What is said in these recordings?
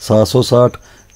760,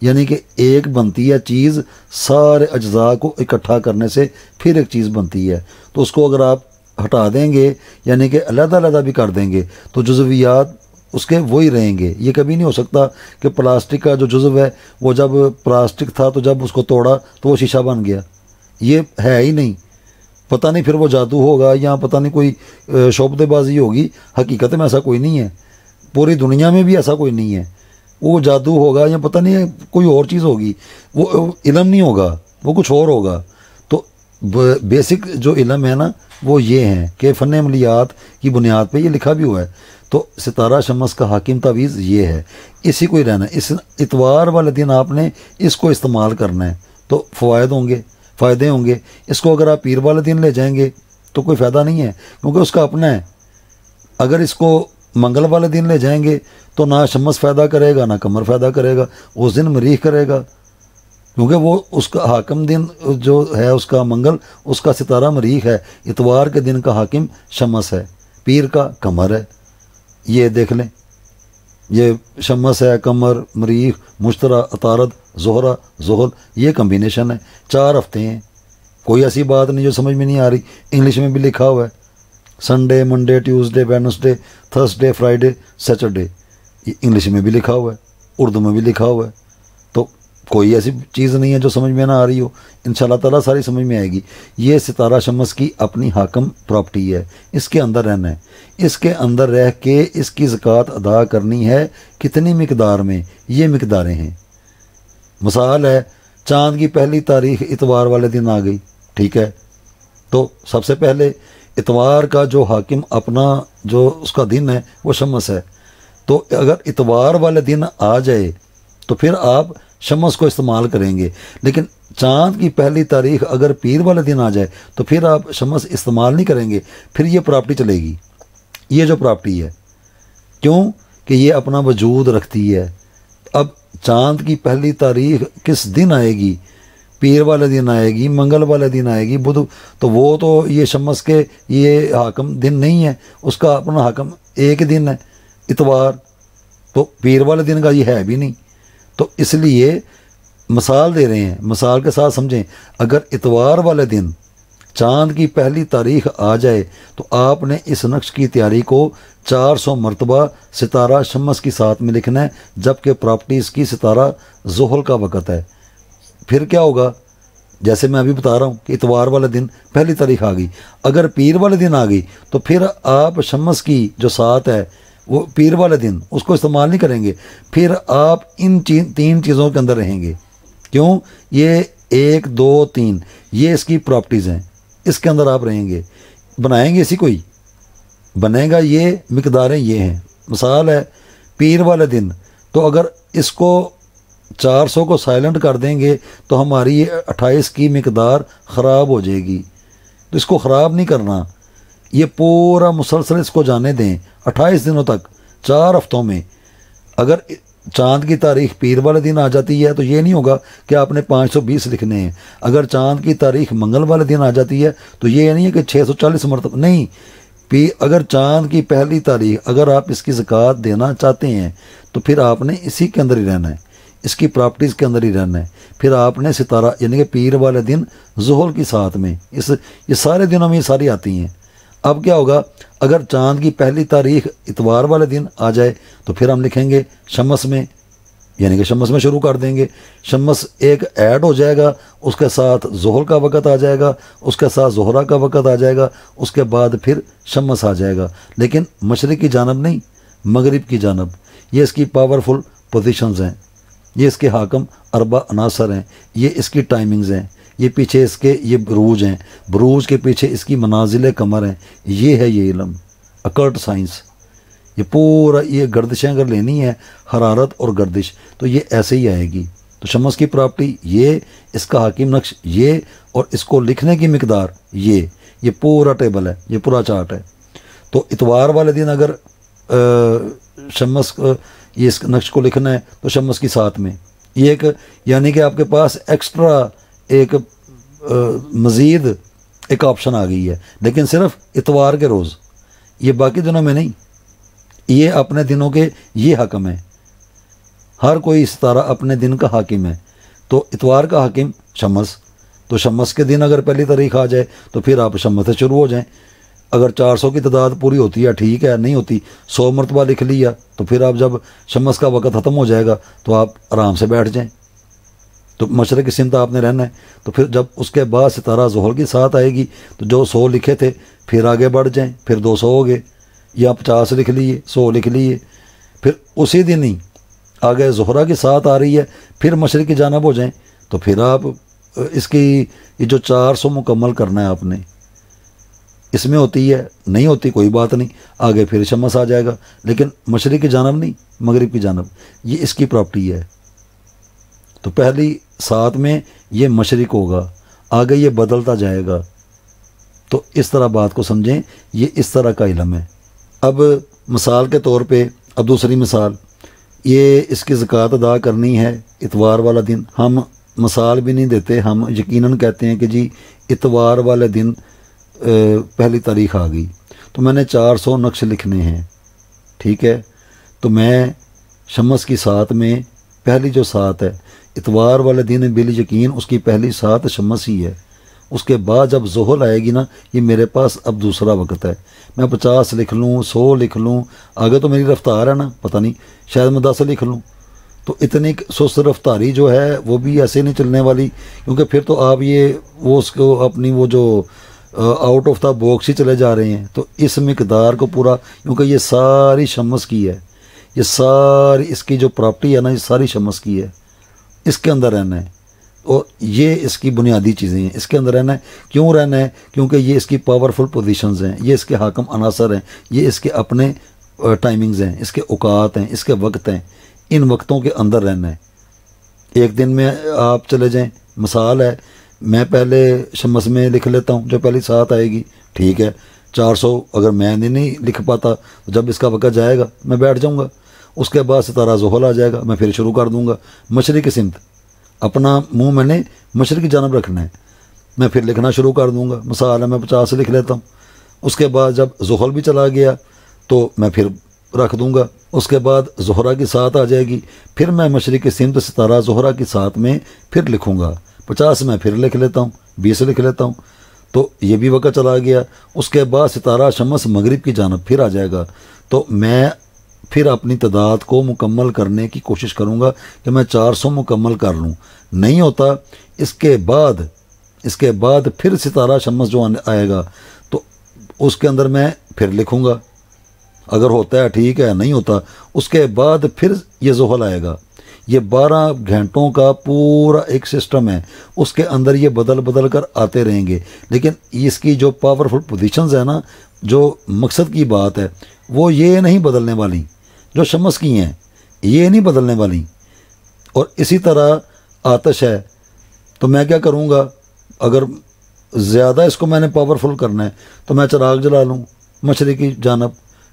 یعنی کہ ایک بنتی ہے چیز سارے اجزاء کو اکٹھا کرنے سے پھر ایک چیز بنتی ہے، تو اس کو اگر آپ ہٹا دیں گے یعنی کہ علیحدہ علیحدہ بھی کر دیں گے تو جزویات اس کے وہی رہیں گے۔ یہ کبھی نہیں ہو سکتا کہ پلاسٹک کا جو جزو ہے وہ جب پلاسٹک تھا تو جب اس کو توڑا تو وہ شیشہ بن گیا، یہ ہے ہی نہیں۔ پتہ نہیں پھر وہ جادو ہوگا یا پتہ نہیں کوئی شعبدے بازی ہوگی، حقیقت میں ایسا کوئی نہیں ہے، پوری دنیا میں بھی ایسا کوئی نہیں ہے۔ وہ جادو ہوگا یا پتہ نہیں کوئی اور چیز ہوگی، وہ علم نہیں ہوگا، وہ کچھ اور ہوگا۔ تو بیسک جو علم ہے نا وہ یہ ہیں کہ فن عملیات کی بنیاد پہ یہ لکھا بھی ہوا ہے۔ تو ستارہ شمس کا حاکم تعویذ یہ ہے، اسی کو ہی رہنا ہے۔ اس اتوار والے دن آپ نے اس کو استعمال کرنا ہے تو فائدے ہوں گے۔ اس کو اگر آپ پیر والے دن لے جائیں گے تو کوئی فائدہ نہیں ہے، کیونکہ اس کا اپنا ہے۔ اگر اس کو منگل والے دن لے جائیں گے تو نہ شمس فائدہ کرے گا نہ قمر فائدہ کرے گا، اس دن مریخ کرے گا، کیونکہ وہ اس کا حاکم دن جو ہے اس کا منگل، اس کا ستارہ مریخ ہے۔ اتوار کے دن کا حاکم شمس ہے، پیر کا قمر ہے۔ یہ دیکھ لیں، یہ شمس ہے، قمر، مریخ، مشتری، عطارد، زہرہ، زحل، یہ کمبینیشن ہے۔ 4 ہفتے ہیں، کوئی ایسی بات نہیں جو سمجھ میں نہیں آ رہی۔ انگلش میں بھی لکھا ہوا ہے، Sunday, Monday, Tuesday, Wednesday, Thursday, Friday, Saturday, یہ انگلش میں بھی لکھا ہوا ہے، اردو میں بھی لکھا ہوا ہے۔ تو کوئی ایسی چیز نہیں ہے جو سمجھ میں نہ آ رہی ہو، انشاءاللہ تعالیٰ ساری سمجھ میں آئے گی۔ یہ ستارہ شمس کی اپنی حاکم پراپرٹی ہے، اس کے اندر رہنا ہے، اس کے اندر رہ کے اس کی زکوٰۃ ادا کرنی ہے۔ کتنی مقدار میں؟ یہ مقداریں ہیں۔ مثال ہے، چاند کی پہلی تاریخ اتوار والے دن آ گئی، ٹھیک ہے، تو سب سے پہلے اتوار کا جو حاکم اپنا جو اس کا دن ہے وہ شمس ہے۔ تو اگر اتوار والے دن آ جائے تو پھر آپ شمس کو استعمال کریں گے، لیکن چاند کی پہلی تاریخ اگر پیر والے دن آ جائے تو پھر آپ شمس استعمال نہیں کریں گے، پھر یہ پراپرٹی چلے گی۔ یہ جو پراپرٹی ہے، کیوں کہ یہ اپنا وجود رکھتی ہے۔ اب چاند کی پہلی تاریخ کس دن آئے گی؟ پیر والے دن آئے گی، منگل والے دن آئے گی، بدھ، تو وہ تو یہ شمس کے یہ حاکم دن نہیں ہے، اس کا اپنا حاکم ایک دن ہے اتوار، تو پیر والے دن کا یہ ہے بھی نہیں۔ تو اس لیے مثال دے رہے ہیں، مثال کے ساتھ سمجھیں۔ اگر اتوار والے دن چاند کی پہلی تاریخ آ جائے تو آپ نے اس نقش کی تیاری کو 400 مرتبہ ستارہ شمس کی ساتھ میں لکھنا ہے، جبکہ پراپرٹیز کی ستارہ زحل کا وقت ہے۔ پھر کیا ہوگا؟ جیسے میں ابھی بتا رہا ہوں کہ اتوار والے دن پہلی تاریخ آ گئی، اگر پیر والے دن آ گئی تو پھر آپ شمس کی جو ساتھ ہے وہ پیر والے دن اس کو استعمال نہیں کریں گے، پھر آپ ان 3 چیزوں کے اندر رہیں گے۔ کیوں؟ یہ 1 2 3 یہ اس کی پراپرٹیز ہیں، اس کے اندر آپ رہیں گے۔ بنائیں گے اسی کوئی بنے گا، یہ مقداریں یہ ہیں۔ مثال ہے پیر والے دن، تو اگر اس کو 400 کو سائلنٹ کر دیں گے تو ہماری یہ 28 کی مقدار خراب ہو جائے گی، تو اس کو خراب نہیں کرنا، یہ پورا مسلسل اس کو جانے دیں 28 دنوں تک، 4 ہفتوں میں۔ اگر چاند کی تاریخ پیر والے دن آ جاتی ہے تو یہ نہیں ہوگا کہ آپ نے 520 لکھنے ہیں۔ اگر چاند کی تاریخ منگل والے دن آ جاتی ہے تو یہ نہیں ہے کہ 640 مرتبہ نہیں۔ اگر چاند کی پہلی تاریخ اگر آپ اس کی زکوٰۃ دینا چاہتے ہیں تو پھر آپ نے اسی کے اندر ہی رہنا ہے، اس کی پراپرٹیز کے اندر ہی رہنا ہے۔ پھر آپ نے ستارہ یعنی کہ پیر والے دن زحل کی ساتھ میں یہ سارے دنوں میں یہ ساری آتی ہیں۔ اب کیا ہوگا؟ اگر چاند کی پہلی تاریخ اتوار والے دن آ جائے تو پھر ہم لکھیں گے شمس میں، یعنی کہ شمس میں شروع کر دیں گے۔ شمس ایک ایڈ ہو جائے گا، اس کے ساتھ زحل کا وقت آ جائے گا، اس کے ساتھ زہرہ کا وقت آ جائے گا، اس کے بعد پھر شمس آ جائے گا، لیکن مشرق کی جانب نہیں، مغرب کی جانب۔ یہ اس کی پاورفل پوزیشنز ہیں، یہ اس کے حاکم 4 عناصر ہیں، یہ اس کی ٹائمنگز ہیں، یہ پیچھے اس کے یہ بروج ہیں، بروج کے پیچھے اس کی منازل قمر ہیں۔ یہ ہے یہ علم، اکلٹ سائنس۔ یہ پورا یہ گردشیں اگر لینی ہے، حرارت اور گردش، تو یہ ایسے ہی آئے گی۔ تو شمس کی پراپرٹی یہ، اس کا حاکم نقش یہ، اور اس کو لکھنے کی مقدار یہ پورا ٹیبل ہے، یہ پورا چارٹ ہے۔ تو اتوار والے دن اگر شمس یہ اس نقش کو لکھنا ہے تو شمس کی ساتھ میں یہ ایک، یعنی کہ آپ کے پاس ایکسٹرا ایک مزید ایک آپشن آ گئی ہے، لیکن صرف اتوار کے روز، یہ باقی دنوں میں نہیں۔ یہ اپنے دنوں کے یہ حکم ہیں۔ ہر کوئی ستارہ اپنے دن کا حاکم ہے. تو اتوار کا حاکم شمس، تو شمس کے دن اگر پہلی تاریخ آ جائے تو پھر آپ شمس سے شروع ہو جائیں. اگر 400 کی تعداد پوری ہوتی ہے ٹھیک ہے، نہیں ہوتی 100 مرتبہ لکھ لیا تو پھر آپ جب شمس کا وقت ختم ہو جائے گا تو آپ آرام سے بیٹھ جائیں. تو مشرق کی سمت آپ نے رہنا ہے. تو پھر جب اس کے بعد ستارہ ظہر کی ساتھ آئے گی تو جو 100 لکھے تھے پھر آگے بڑھ جائیں، پھر 200 ہو گئے یا 50 لکھ لیے، 100 لکھ لیے. پھر اسی دن ہی آگے زہرہ کی ساتھ آ رہی ہے پھر مشرق کی جانب ہو جائیں تو پھر آپ اس کی یہ جو 400 مکمل کرنا ہے آپ نے، اس میں ہوتی ہے نہیں ہوتی کوئی بات نہیں، آگے پھر شمس آ جائے گا، لیکن مشرق کی جانب نہیں، مغرب کی جانب. یہ اس کی پراپرٹی ہے. تو پہلی 7 میں یہ مشرق ہوگا، آگے یہ بدلتا جائے گا. تو اس طرح بات کو سمجھیں، یہ اس طرح کا علم ہے. اب مثال کے طور پہ اب دوسری مثال، یہ اس کی زکوٰۃ ادا کرنی ہے اتوار والا دن. ہم مثال بھی نہیں دیتے، ہم یقیناً کہتے ہیں کہ جی اتوار والے دن پہلی تاریخ آ گئی تو میں نے 400 نقش لکھنے ہیں، ٹھیک ہے. تو میں شمس کی 7 میں پہلی جو 7 ہے اتوار والے دن بال یقین اس کی پہلی 7 شمس ہی ہے. اس کے بعد جب ظہر آئے گی نا، یہ میرے پاس اب دوسرا وقت ہے. میں 50 لکھ لوں، 100 لکھ لوں، آگے تو میری رفتار ہے نا، پتہ نہیں شاید میں 10 لکھ لوں. تو اتنی سست رفتاری جو ہے وہ بھی ایسے نہیں چلنے والی، کیونکہ پھر تو آپ یہ وہ اس کو اپنی وہ جو آؤٹ آف دا باکس ہی چلے جا رہے ہیں. تو اس مقدار کو پورا، کیونکہ یہ ساری شمس کی ہے، یہ ساری اس کی جو پراپرٹی ہے نا، یہ ساری شمس کی ہے. اس کے اندر رہنا ہے اور یہ اس کی بنیادی چیزیں ہیں. اس کے اندر رہنا ہے. کیوں رہنا ہے؟ کیونکہ یہ اس کی پاورفل پوزیشنز ہیں، یہ اس کے حاکم عناصر ہیں، یہ اس کے اپنے ٹائمنگز ہیں، اس کے اوقات ہیں، اس کے وقت ہیں. ان وقتوں کے اندر رہنا ہے. ایک دن میں آپ چلے جائیں، مثال ہے میں پہلے شمس میں لکھ لیتا ہوں جو پہلی 7 آئے گی، ٹھیک ہے. 400 اگر میں نہیں لکھ پاتا تو جب اس کا وقت جائے گا میں بیٹھ جاؤں گا. اس کے بعد ستارہ ظہر آ جائے گا، میں پھر شروع کر دوں گا. مشرق کی سمت اپنا منہ میں نے مشرق کی جانب رکھنا ہے، میں پھر لکھنا شروع کر دوں گا. مثال ہے میں 50 لکھ لیتا ہوں. اس کے بعد جب ظہر بھی چلا گیا تو میں پھر رکھ دوں گا. اس کے بعد زہرہ کی 7 آ جائے گی، پھر میں مشرق کی سمت ستارہ زہرہ کی 7 میں پھر لکھوں گا. 50 میں پھر لکھ لیتا ہوں، 20 لکھ لیتا ہوں. تو یہ بھی وقت چلا گیا. اس کے بعد ستارہ شمس مغرب کی جانب پھر آ جائے گا. تو میں پھر اپنی تعداد کو مکمل کرنے کی کوشش کروں گا کہ میں 400 مکمل کر لوں. نہیں ہوتا اس کے بعد پھر ستارہ شمس جو آئے گا تو اس کے اندر میں پھر لکھوں گا. اگر ہوتا ہے ٹھیک ہے، نہیں ہوتا اس کے بعد پھر یہ ظہر آئے گا. یہ 12 گھنٹوں کا پورا ایک سسٹم ہے، اس کے اندر یہ بدل کر آتے رہیں گے. لیکن اس کی جو پاورفل پوزیشنز ہیں نا، جو مقصد کی بات ہے وہ یہ نہیں بدلنے والی، جو شمس کی ہیں یہ نہیں بدلنے والی. اور اسی طرح آتش ہے، تو میں کیا کروں گا؟ اگر زیادہ اس کو میں نے پاورفل کرنا ہے تو میں چراغ جلا لوں مشرقی جانب.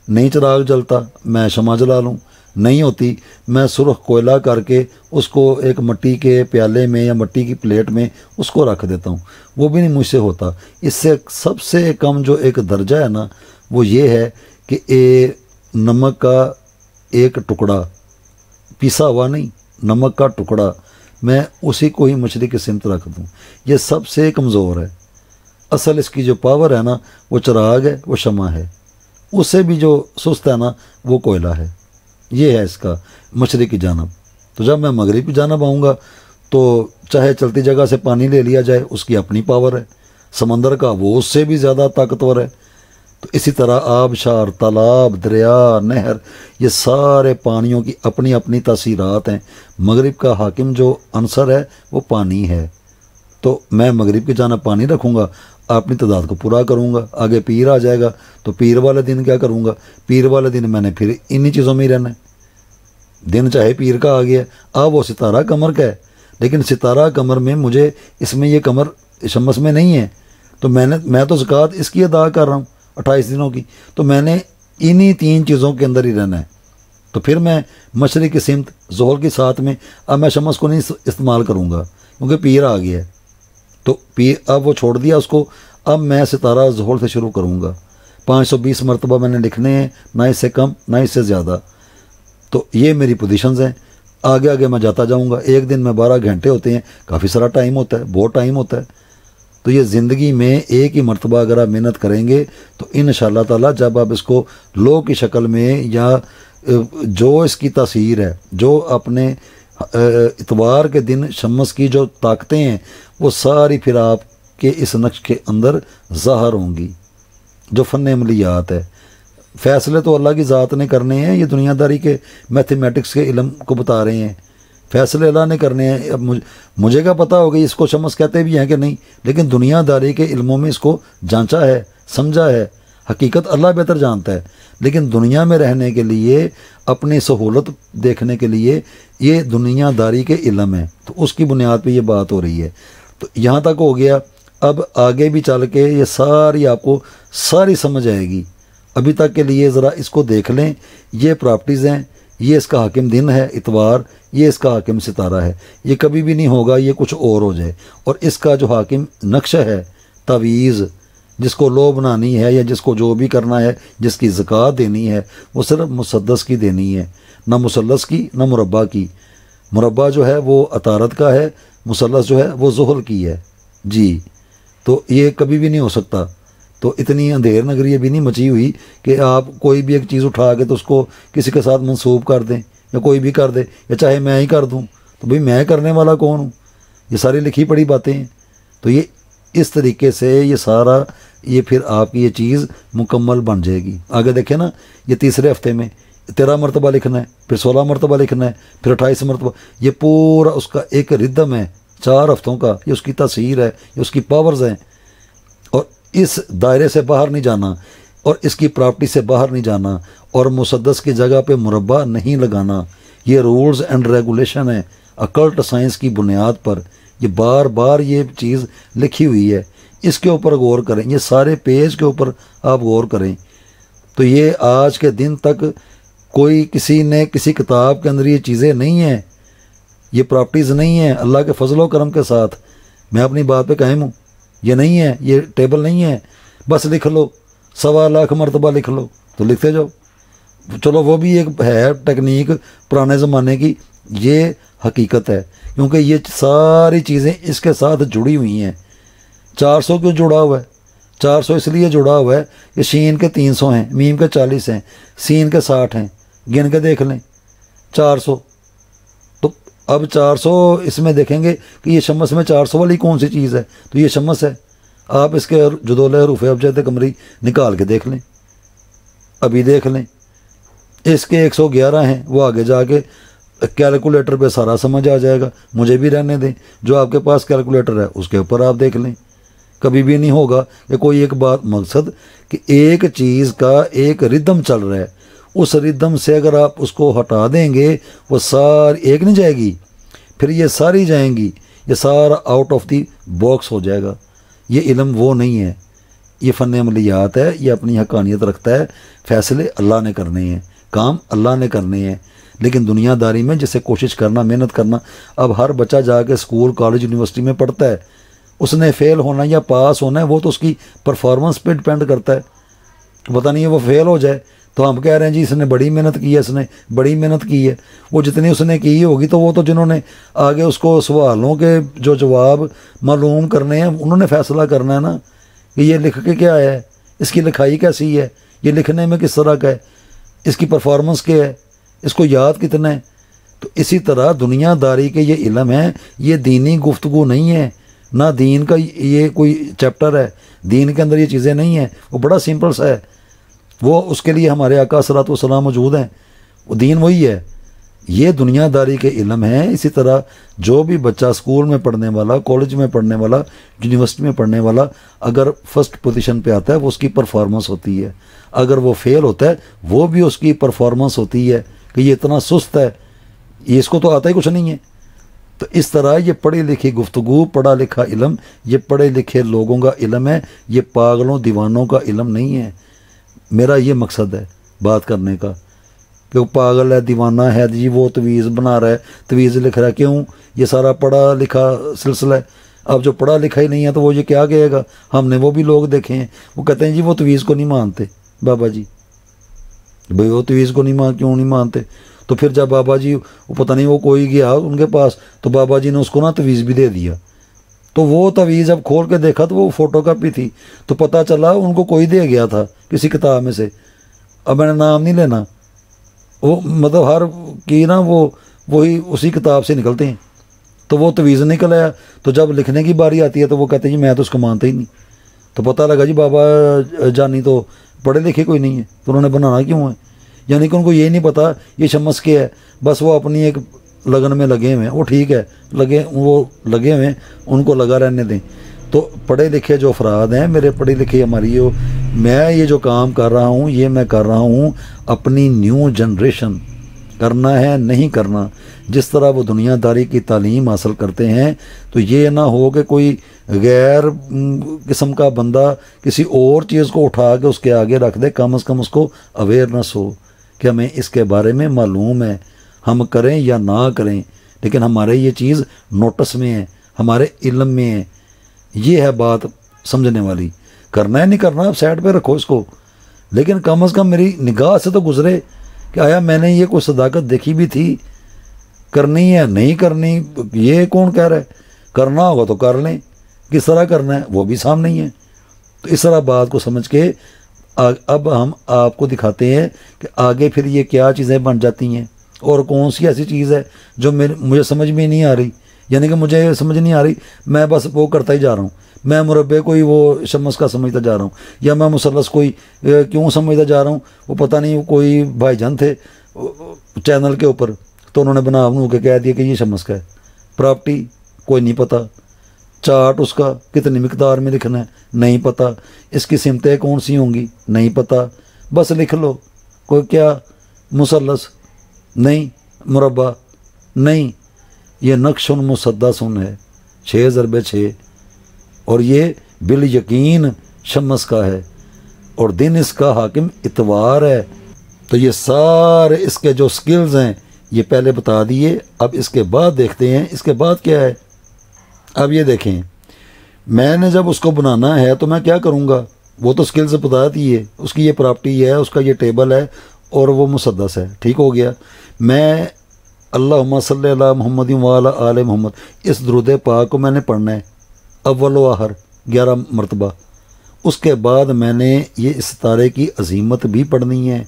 نہیں چراغ جلتا میں شمع جلا لوں. نہیں ہوتی میں سرخ کوئلہ کر کے اس کو ایک مٹی کے پیالے میں یا مٹی کی پلیٹ میں اس کو رکھ دیتا ہوں. وہ بھی نہیں مجھ سے ہوتا. اس سے سب سے کم جو ایک درجہ ہے نا وہ یہ ہے کہ نمک کا ایک ٹکڑا، پیسا ہوا نہیں، نمک کا ٹکڑا، میں اسی کو ہی مشرق کی سمت رکھ دوں. یہ سب سے کمزور ہے. اصل اس کی جو پاور ہے نا وہ چراغ ہے، وہ شمع ہے. اس سے بھی جو سست ہے نا وہ کوئلہ ہے. یہ ہے اس کا مشرق کی جانب. تو جب میں مغرب کی جانب آؤں گا تو چاہے چلتی جگہ سے پانی لے لیا جائے، اس کی اپنی پاور ہے. سمندر کا وہ اس سے بھی زیادہ طاقتور ہے. تو اسی طرح آبشار، تالاب، دریا، نہر، یہ سارے پانیوں کی اپنی اپنی تاثیرات ہیں. مغرب کا حاکم جو عنصر ہے وہ پانی ہے. تو میں مغرب کی جانب پانی رکھوں گا، اپنی تعداد کو پورا کروں گا. آگے پیر آ جائے گا تو پیر والے دن کیا کروں گا؟ پیر والے دن میں نے پھر انہی چیزوں میں ہی رہنا ہے. دن چاہے پیر کا آ گیا، وہ ستارہ قمر کا ہے، لیکن ستارہ قمر میں مجھے اس میں یہ قمر شمس میں نہیں ہے. تو میں تو زکوٰۃ اس کی ادا کر رہا ہوں 28 دنوں کی. تو میں نے انہی 3 چیزوں کے اندر ہی رہنا ہے. تو پھر میں مشرق کی سمت ظہر کی 7 میں اب میں شمس کو نہیں استعمال کروں گا کیونکہ پیر آ گیا ہے. تو پیر اب وہ چھوڑ دیا اس کو. اب میں ستارہ ظہر سے شروع کروں گا. 520 مرتبہ میں نے لکھنے ہیں، نہ اس سے کم نہ اس سے زیادہ. تو یہ میری پوزیشنز ہیں. آگے آگے میں جاتا جاؤں گا. ایک دن میں 12 گھنٹے ہوتے ہیں, کافی سارا ٹائم ہوتا ہے, بہت ٹائم ہوتا ہے. تو یہ زندگی میں ایک ہی مرتبہ اگر آپ محنت کریں گے تو انشاءاللہ تعالیٰ جب آپ اس کو لو کی شکل میں یا جو اس کی تاثیر ہے, جو اپنے اتوار کے دن شمس کی جو طاقتیں ہیں وہ ساری پھر آپ کے اس نقش کے اندر ظاہر ہوں گی. جو فن عملیات ہے, فیصلے تو اللہ کی ذات نے کرنے ہیں, یہ دنیا داری کے میتھمیٹکس کے علم کو بتا رہے ہیں. فیصلے اللہ نے کرنے ہیں. اب مجھے کیا پتہ ہوگا اس کو شمس کہتے بھی ہیں کہ نہیں, لیکن دنیا داری کے علموں میں اس کو جانچا ہے, سمجھا ہے. حقیقت اللہ بہتر جانتا ہے, لیکن دنیا میں رہنے کے لیے, اپنی سہولت دیکھنے کے لیے یہ دنیا داری کے علم ہے. تو اس کی بنیاد پہ یہ بات ہو رہی ہے. تو یہاں تک ہو گیا. اب آگے بھی چل کے یہ ساری آپ کو ساری سمجھ آئے گی. ابھی تک کے لیے ذرا اس کو دیکھ لیں. یہ پراپرٹیز ہیں, یہ اس کا حاکم دن ہے اتوار, یہ اس کا حاکم ستارہ ہے. یہ کبھی بھی نہیں ہوگا یہ کچھ اور ہو جائے. اور اس کا جو حاکم نقشہ ہے, تعویذ, جس کو لو بنانی ہے یا جس کو جو بھی کرنا ہے, جس کی زکوٰۃ دینی ہے, وہ صرف مسدس کی دینی ہے, نہ مثلث کی نہ مربع کی. مربع جو ہے وہ عطارد کا ہے, مثلث جو ہے وہ زحل کی ہے. جی تو یہ کبھی بھی نہیں ہو سکتا. تو اتنی اندھیر نگری ابھی نہیں مچی ہوئی کہ آپ کوئی بھی ایک چیز اٹھا کے تو اس کو کسی کے ساتھ منسوب کر دیں, یا کوئی بھی کر دے, یا چاہے میں ہی کر دوں. تو بھئی میں کرنے والا کون ہوں؟ یہ ساری لکھی پڑھی باتیں ہیں. تو یہ اس طریقے سے یہ سارا یہ پھر آپ کی یہ چیز مکمل بن جائے گی. آگے دیکھیں نا, یہ تیسرے ہفتے میں 13 مرتبہ لکھنا ہے, پھر 16 مرتبہ لکھنا ہے, پھر 28 مرتبہ. یہ پورا اس کا ایک ردم ہے 4 ہفتوں کا. یہ اس کی تاثیر ہے, یہ اس کی پاورز ہیں. اور اس دائرے سے باہر نہیں جانا, اور اس کی پراپرٹی سے باہر نہیں جانا, اور مسدس کی جگہ پہ مربع نہیں لگانا. یہ رولز اینڈ ریگولیشن ہے اکلٹ سائنس کی بنیاد پر. یہ بار بار یہ چیز لکھی ہوئی ہے. اس کے اوپر غور کریں, یہ سارے پیج کے اوپر آپ غور کریں. تو یہ آج کے دن تک کوئی کسی نے کسی کتاب کے اندر یہ چیزیں نہیں ہیں, یہ پراپرٹیز نہیں ہیں. اللہ کے فضل و کرم کے ساتھ میں اپنی بات پہ قائم ہوں. یہ نہیں ہے, یہ ٹیبل نہیں ہے. بس لکھ لو, 1.25 لاکھ مرتبہ لکھ لو تو لکھتے جاؤ. چلو وہ بھی ایک ہے ٹیکنیک پرانے زمانے کی. یہ حقیقت ہے, کیونکہ یہ ساری چیزیں اس کے ساتھ جڑی ہوئی ہیں. 400 کیوں جڑا ہوا ہے؟ 400 اس لیے جڑا ہوا ہے کہ شین کے 300 ہیں, میم کے 40 ہیں, سین کے 60 ہیں. گن کے دیکھ لیں 400. تو اب 400 اس میں دیکھیں گے کہ یہ شمس میں 400 والی کون سی چیز ہے, تو یہ شمس ہے. آپ اس کے جدول حروف ابجد قمری نکال کے دیکھ لیں, ابھی دیکھ لیں. اس کے 111 ہیں, وہ آگے جا کے کیلکولیٹر پہ سارا سمجھ آ جائے گا. مجھے بھی رہنے دیں, جو آپ کے پاس کیلکولیٹر ہے اس کے اوپر آپ دیکھ لیں. کبھی بھی نہیں ہوگا کہ کوئی ایک بات, مقصد کہ ایک چیز کا ایک ردم چل رہا ہے, اس ردم سے اگر آپ اس کو ہٹا دیں گے وہ ساری ایک نہیں جائے گی, پھر یہ ساری جائیں گی. یہ سارا آؤٹ آف دی باکس ہو جائے گا. یہ علم وہ نہیں ہے, یہ فن عملیات ہے. یہ اپنی حقانیت رکھتا ہے. فیصلے اللہ نے کرنے ہیں, کام اللہ نے کرنے ہیں. لیکن دنیا داری میں جسے کوشش کرنا, محنت کرنا. اب ہر بچہ جا کے اسکول, کالج, یونیورسٹی میں پڑھتا ہے. اس نے فیل ہونا یا پاس ہونا ہے وہ تو اس کی پرفارمنس پہ ڈپینڈ کرتا ہے. پتہ نہیں ہے وہ فیل ہو جائے تو ہم کہہ رہے ہیں جی اس نے بڑی محنت کی ہے, اس نے بڑی محنت کی ہے. وہ جتنی اس نے کی ہوگی تو وہ تو جنہوں نے آگے اس کو سوالوں کے جو جواب معلوم کرنے ہیں انہوں نے فیصلہ کرنا ہے نا کہ یہ لکھ کے کیا ہے, اس کی لکھائی کیسی ہے, یہ لکھنے میں کس طرح کا ہے, اس کی پرفارمنس کیا ہے, اس کو یاد کتنا ہے. تو اسی طرح دنیا داری کے یہ علم ہے, یہ دینی گفتگو نہیں ہے, نہ دین کا یہ کوئی چیپٹر ہے. دین کے اندر یہ چیزیں نہیں ہیں, وہ بڑا سمپل سا ہے. وہ اس کے لیے ہمارے آقا صلی اللہ علیہ وسلم موجود ہیں, وہ دین وہی ہے. یہ دنیا داری کے علم ہیں. اسی طرح جو بھی بچہ اسکول میں پڑھنے والا, کالج میں پڑھنے والا, یونیورسٹی میں پڑھنے والا اگر فرسٹ پوزیشن پہ آتا ہے وہ اس کی پرفارمنس ہوتی ہے. اگر وہ فیل ہوتا ہے وہ بھی اس کی پرفارمنس ہوتی ہے کہ یہ اتنا سست ہے, یہ اس کو تو آتا ہی کچھ نہیں ہے. تو اس طرح یہ پڑھی لکھی گفتگو, پڑھا لکھا علم, یہ پڑھے لکھے لوگوں کا علم ہے. یہ پاگلوں دیوانوں کا علم نہیں ہے. میرا یہ مقصد ہے بات کرنے کا کہ وہ پاگل ہے, دیوانہ ہے جی, وہ تویز بنا رہا ہے, تویز لکھ رہا ہے. کیوں؟ یہ سارا پڑھا لکھا سلسلہ ہے. اب جو پڑھا لکھا ہی نہیں ہے تو وہ یہ کیا کہے گا؟ ہم نے وہ بھی لوگ دیکھے ہیں, وہ کہتے ہیں جی وہ تویز کو نہیں مانتے. بابا جی بھئی وہ تویز کو کیوں نہیں مانتے؟ تو پھر جب بابا جی وہ پتہ نہیں وہ کوئی گیا ان کے پاس تو بابا جی نے اس کو نا تویز بھی دے دیا. تو وہ تویز اب کھول کے دیکھا تو وہ فوٹو کاپی تھی. تو پتہ چلا ان کو کوئی دے گیا تھا کسی کتاب میں سے. اب میں نے نام نہیں لینا, وہ مطلب ہر کی نا وہی اسی کتاب سے نکلتے ہیں. تو وہ تویز نکل آیا. تو جب لکھنے کی باری آتی ہے تو وہ کہتے ہیں جی میں تو اس کو مانتا ہی نہیں. تو پتہ لگا جی بابا جانی تو پڑھے لکھے کوئی نہیں ہے, تو انہوں نے بنانا کیوں ہے؟ یعنی کہ ان کو یہ نہیں پتہ یہ شمس کیا ہے, بس وہ اپنی ایک لگن میں لگے ہوئے ہیں. وہ ٹھیک ہے, وہ لگے ہوئے ہیں, ان کو لگا رہنے دیں. تو پڑھے لکھے جو افراد ہیں, میرے پڑھی لکھے ہماری میں یہ جو کام کر رہا ہوں یہ میں کر رہا ہوں اپنی نیو جنریشن کرنا ہے, نہیں کرنا. جس طرح وہ دنیا داری کی تعلیم حاصل کرتے ہیں تو یہ نہ ہو کہ کوئی غیر قسم کا بندہ کسی اور چیز کو اٹھا کے اس کے آگے رکھ دے. کم از کم اس کو اویئرنیس ہو کہ ہمیں اس کے بارے میں معلوم ہے, ہم کریں یا نہ کریں لیکن ہمارے یہ چیز نوٹس میں ہے, ہمارے علم میں ہے. یہ ہے بات سمجھنے والی. کرنا ہے نہیں کرنا آپ سائڈ پہ رکھو اس کو, لیکن کم از کم میری نگاہ سے تو گزرے کہ آیا میں نے یہ کوئی صداقت دیکھی بھی تھی, کرنی ہے نہیں کرنی یہ کون کہہ رہا ہے, کرنا ہوگا تو کر لیں, کس طرح کرنا ہے وہ بھی سامنے ہی ہے. تو اس طرح بات کو سمجھ کے اب ہم آپ کو دکھاتے ہیں کہ آگے پھر یہ کیا چیزیں بن جاتی ہیں اور کون سی ایسی چیز ہے جو مجھے سمجھ میں نہیں آ رہی. یعنی کہ مجھے سمجھ نہیں آ رہی, میں بس وہ کرتا ہی جا رہا ہوں. میں مربع کوئی وہ شمس کا سمجھتا جا رہا ہوں, یا میں مثلث کوئی کیوں سمجھتا جا رہا ہوں. وہ پتہ نہیں کوئی بھائی جان تھے چینل کے اوپر, تو انہوں نے بنا کے کہہ دیا کہ یہ شمس کا ہے. پراپرٹی کوئی نہیں پتہ, چارٹ اس کا کتنی مقدار میں لکھنا ہے نہیں پتہ, اس کی سمتیں کون سی ہوں گی نہیں پتہ, بس لکھ لو. کوئی کیا مثلث نہیں, مربع نہیں, یہ نقش مسدس ہے 6x6 اور یہ بالیقین شمس کا ہے اور دن اس کا حاکم اتوار ہے. تو یہ سارے اس کے جو سکلز ہیں یہ پہلے بتا دیے. اب اس کے بعد دیکھتے ہیں اس کے بعد کیا ہے. اب یہ دیکھیں, میں نے جب اس کو بنانا ہے تو میں کیا کروں گا, وہ تو سکلز بتا دیے, اس کی یہ پراپرٹی ہے, اس کا یہ ٹیبل ہے اور وہ مسدس ہے. ٹھیک ہو گیا. میں اللہم صلی علی محمد وعلی آل محمد اس درود پاک کو میں نے پڑھنا ہے اول و آخر 11 مرتبہ. اس کے بعد میں نے یہ اس ستارے کی عظیمت بھی پڑھنی ہے,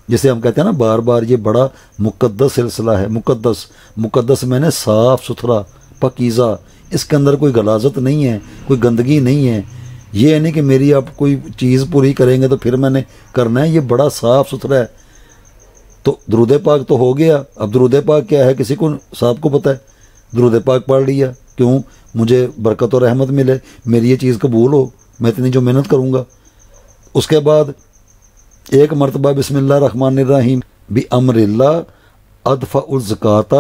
جسے ہم کہتے ہیں نا بار بار یہ بڑا مقدس سلسلہ ہے. مقدس میں نے صاف ستھرا پاکیزہ, اس کے اندر کوئی غلاظت نہیں ہے, کوئی گندگی نہیں ہے. یہ نہیں کہ میری آپ کوئی چیز پوری کریں گے تو پھر میں نے کرنا ہے, یہ بڑا صاف ستھرا ہے. تو درود پاک تو ہو گیا. اب درود پاک کیا ہے کسی کو صاحب کو پتہ ہے. درود پاک پڑھ لیا, کیوں, مجھے برکت و رحمت ملے, میری یہ چیز قبول ہو, میں اتنی جو محنت کروں گا. اس کے بعد ایک مرتبہ بسم اللہ الرحمن الرحیم بامر اللہ ادفع الزکاۃ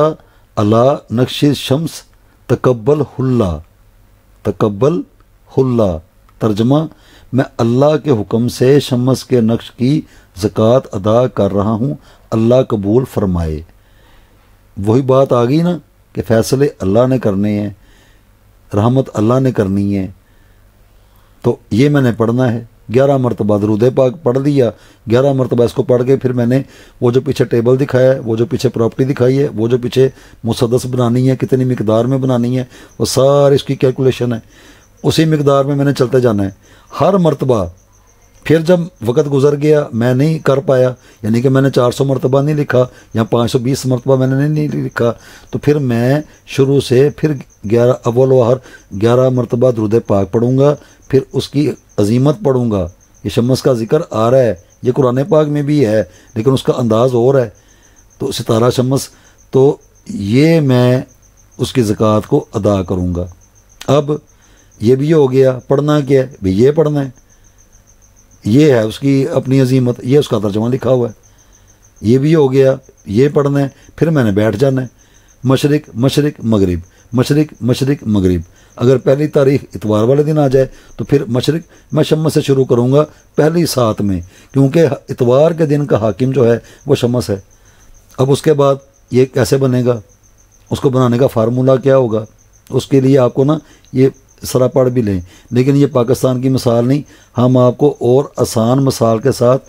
علی نقش شمس تقبل حلہ. ترجمہ, میں اللہ کے حکم سے شمس کے نقش کی زکوٰۃ ادا کر رہا ہوں, اللہ قبول فرمائے. وہی بات آ گئی نا کہ فیصلے اللہ نے کرنے ہیں, رحمت اللہ نے کرنی ہے. تو یہ میں نے پڑھنا ہے 11 مرتبہ درود پاک پڑھ دیا. 11 مرتبہ اس کو پڑھ کے پھر میں نے وہ جو پیچھے ٹیبل دکھایا ہے, وہ جو پیچھے پراپرٹی دکھائی ہے, وہ جو پیچھے مسدس بنانی ہے, کتنی مقدار میں بنانی ہے, وہ ساری اس کی کیلکولیشن ہے. اسی مقدار میں نے چلتے جانا ہے ہر مرتبہ. پھر جب وقت گزر گیا میں نہیں کر پایا, یعنی کہ میں نے 400 مرتبہ نہیں لکھا یا 520 مرتبہ میں نے نہیں لکھا, تو پھر میں شروع سے پھر 11 اول و آخر 11 مرتبہ درود پاک پڑھوں گا. پھر اس کی عظیمت پڑھوں گا. یہ شمس کا ذکر آ رہا ہے, یہ قرآن پاک میں بھی ہے لیکن اس کا انداز اور ہے. تو ستارہ شمس, تو یہ میں اس کی زکوٰۃ کو ادا کروں گا. اب یہ بھی ہو گیا. پڑھنا کیا ہے بھی, یہ پڑھنا ہے, یہ ہے اس کی اپنی عظیمت, یہ اس کا ترجمہ لکھا ہوا ہے. یہ بھی ہو گیا, یہ پڑھنا ہے. پھر میں نے بیٹھ جانا ہے. مشرق مشرق مغرب, مشرق مشرق مغرب. اگر پہلی تاریخ اتوار والے دن آ جائے تو پھر مشرق میں شمس سے شروع کروں گا پہلی سات میں, کیونکہ اتوار کے دن کا حاکم جو ہے وہ شمس ہے. اب اس کے بعد یہ کیسے بنے گا, اس کو بنانے کا فارمولہ کیا ہوگا, اس کے لیے آپ کو نا یہ سرا پڑھ بھی لیں, لیکن یہ پاکستان کی مثال نہیں, ہم آپ کو اور آسان مثال کے ساتھ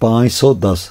510।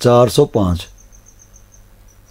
405।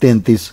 33।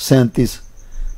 37।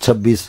26।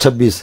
26,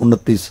29।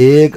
1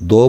2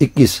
21।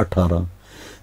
18।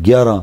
11,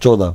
14।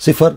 0,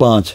5।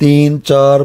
3 4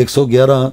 111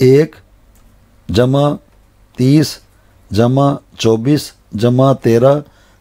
1 + 30 + 24 + 13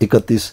31,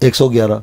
111।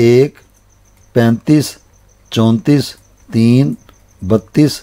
1, 35, 34, 3, 32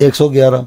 111।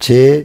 6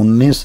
19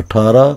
18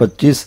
25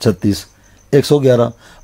36, 111।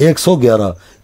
111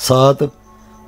7,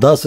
10,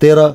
13,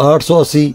880,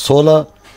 16,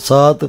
7,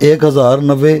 1090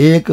1,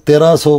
1300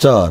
4।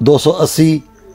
280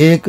1।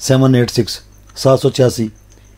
786 786।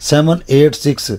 786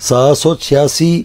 786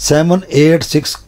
786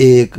1,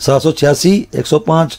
786 105,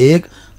1,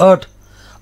8।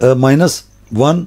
-1,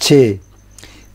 6।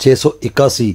681।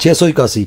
681,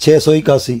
681,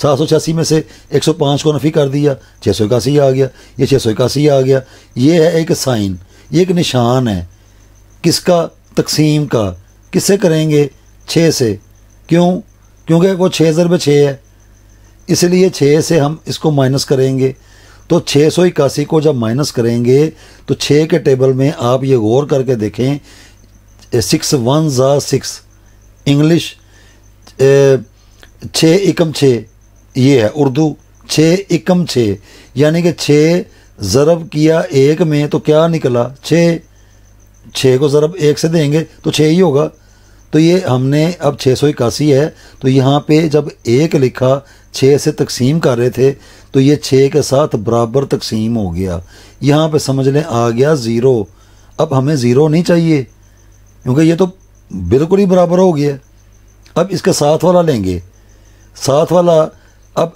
786 میں سے 105 کو نفی کر دیا 681 آ گیا، یہ 681 آ گیا۔ یہ ہے ایک سائن، یہ ایک نشان ہے کس کا؟ تقسیم کا۔ کس سے کریں گے؟ 6 سے۔ کیوں؟ کیونکہ وہ 6 ضرب 6 ہے، اس لیے 6 سے ہم اس کو مائنس کریں گے۔ تو 681 کو جب مائنس کریں گے تو 6 کے ٹیبل میں آپ یہ غور کر کے دیکھیں 6 1 6 انگلش، 6 × 6 یہ ہے اردو، 6 × 6 یعنی کہ 6 ضرب کیا 1 میں تو کیا نکلا؟ 6 کو ضرب 1 سے دیں گے تو 6 ہی ہوگا۔ تو یہ ہم نے اب 681 ہے تو یہاں پہ جب 1 لکھا 6 سے تقسیم کر رہے تھے تو یہ 6 کے ساتھ برابر تقسیم ہو گیا۔ یہاں پہ سمجھ لیں آ گیا 0۔ اب ہمیں 0 نہیں چاہیے کیونکہ یہ تو بالکل ہی برابر ہو گیا۔ اب اس کا ساتھ والا لیں گے، ساتھ والا اب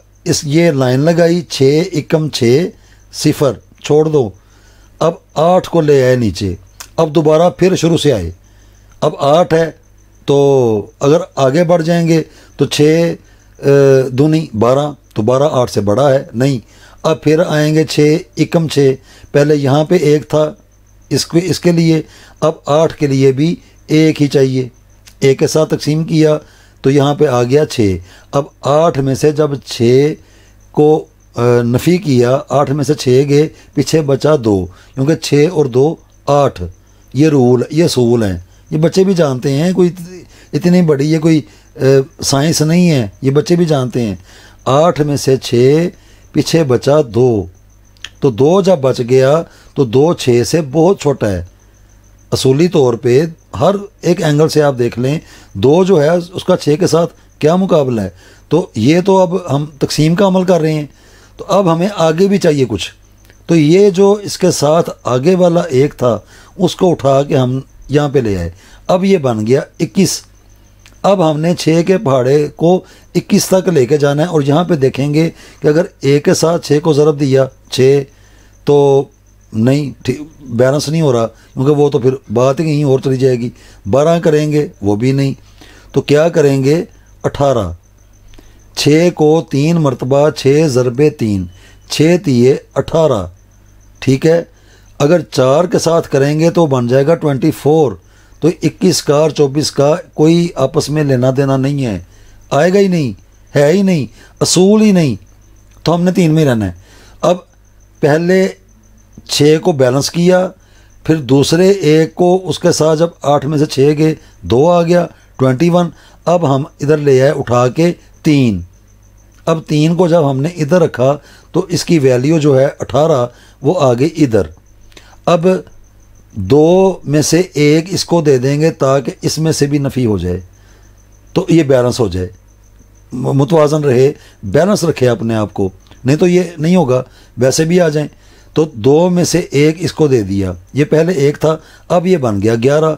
یہ لائن لگائی 6 × 6 0 چھوڑ دو۔ اب 8 کو لے آئے نیچے، اب دوبارہ پھر شروع سے آئے۔ اب 8 ہے تو اگر آگے بڑھ جائیں گے تو 6 دونی 12 تو 12 8 سے بڑا ہے نہیں۔ اب پھر آئیں گے 6 × 6، پہلے یہاں پہ 1 تھا اس کے لیے، اب 8 کے لیے بھی 1 ہی چاہیے، 1 کے ساتھ تقسیم کیا تو یہاں پہ آ گیا 6۔ اب 8 میں سے جب 6 کو نفی کیا، 8 میں سے 6 گئے، پیچھے بچا 2، کیونکہ 6 اور 2 8۔ یہ رول، یہ اصول ہیں، یہ بچے بھی جانتے ہیں، کوئی اتنی بڑی یہ کوئی سائنس نہیں ہے، یہ بچے بھی جانتے ہیں۔ 8 میں سے 6 پیچھے بچا 2، تو 2 جب بچ گیا تو 2 6 سے بہت چھوٹا ہے۔ اصولی طور پہ ہر ایک اینگل سے آپ دیکھ لیں 2 جو ہے اس کا 6 کے ساتھ کیا مقابلہ ہے۔ تو یہ تو اب ہم تقسیم کا عمل کر رہے ہیں، تو اب ہمیں آگے بھی چاہیے کچھ۔ تو یہ جو اس کے ساتھ آگے والا 1 تھا اس کو اٹھا کے ہم یہاں پہ لے آئے، اب یہ بن گیا 21۔ اب ہم نے 6 کے پہاڑے کو 21 تک لے کے جانا ہے، اور یہاں پہ دیکھیں گے کہ اگر 1 کے ساتھ 6 کو ضرب دیا 6 تو نہیں بیلنس نہیں ہو رہا، کیونکہ وہ تو پھر بات ہی کہیں اور چلی جائے گی۔ 12 کریں گے وہ بھی نہیں، تو کیا کریں گے؟ 18۔ 6 کو 3 مرتبہ 6 ضرب 3، 6 تیے 18، ٹھیک ہے۔ اگر 4 کے ساتھ کریں گے تو بن جائے گا 24۔ تو 21 کا اور 24 کا کوئی آپس میں لینا دینا نہیں ہے، آئے گا ہی نہیں، ہے ہی نہیں، اصول ہی نہیں، تو ہم نے 3 میں رہنا ہے۔ اب پہلے 6 کو بیلنس کیا، پھر دوسرے 1 کو اس کے ساتھ جب 8 میں سے 6 گئے 2 آ گیا 21۔ اب ہم ادھر لے آئے اٹھا کے 3۔ اب 3 کو جب ہم نے ادھر رکھا تو اس کی ویلیو جو ہے 18 وہ آ گئی ادھر۔ اب 2 میں سے 1 اس کو دے دیں گے تاکہ اس میں سے بھی نفی ہو جائے، تو یہ بیلنس ہو جائے، متوازن رہے، بیلنس رکھے اپنے آپ کو، نہیں تو یہ نہیں ہوگا، ویسے بھی آ جائیں۔ تو 2 میں سے 1 اس کو دے دیا، یہ پہلے 1 تھا، اب یہ بن گیا 11۔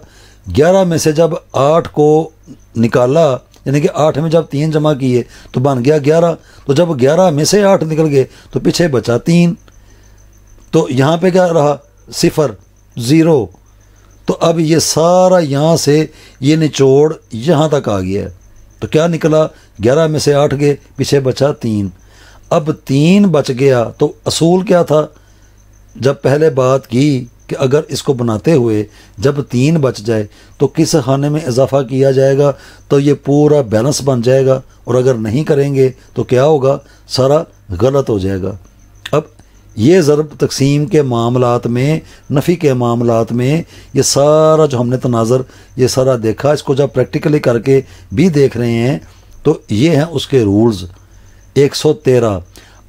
11 میں سے جب 8 کو نکالا، یعنی کہ 8 میں جب 3 جمع کیے تو بن گیا 11۔ تو جب 11 میں سے 8 نکل گئے تو پیچھے بچا 3، تو یہاں پہ کیا رہا؟ 0 0۔ تو اب یہ سارا یہاں سے یہ نچوڑ یہاں تک آ گیا ہے، تو کیا نکلا؟ 11 میں سے 8 گئے، پیچھے بچا 3۔ اب 3 بچ گیا تو اصول کیا تھا؟ جب پہلے بات کی کہ اگر اس کو بناتے ہوئے جب 3 بچ جائے تو کس خانے میں اضافہ کیا جائے گا تو یہ پورا بیلنس بن جائے گا، اور اگر نہیں کریں گے تو کیا ہوگا؟ سارا غلط ہو جائے گا۔ اب یہ ضرب تقسیم کے معاملات میں، نفی کے معاملات میں، یہ سارا جو ہم نے تناظر یہ سارا دیکھا، اس کو جب پریکٹیکلی کر کے بھی دیکھ رہے ہیں تو یہ ہیں اس کے رولز 113۔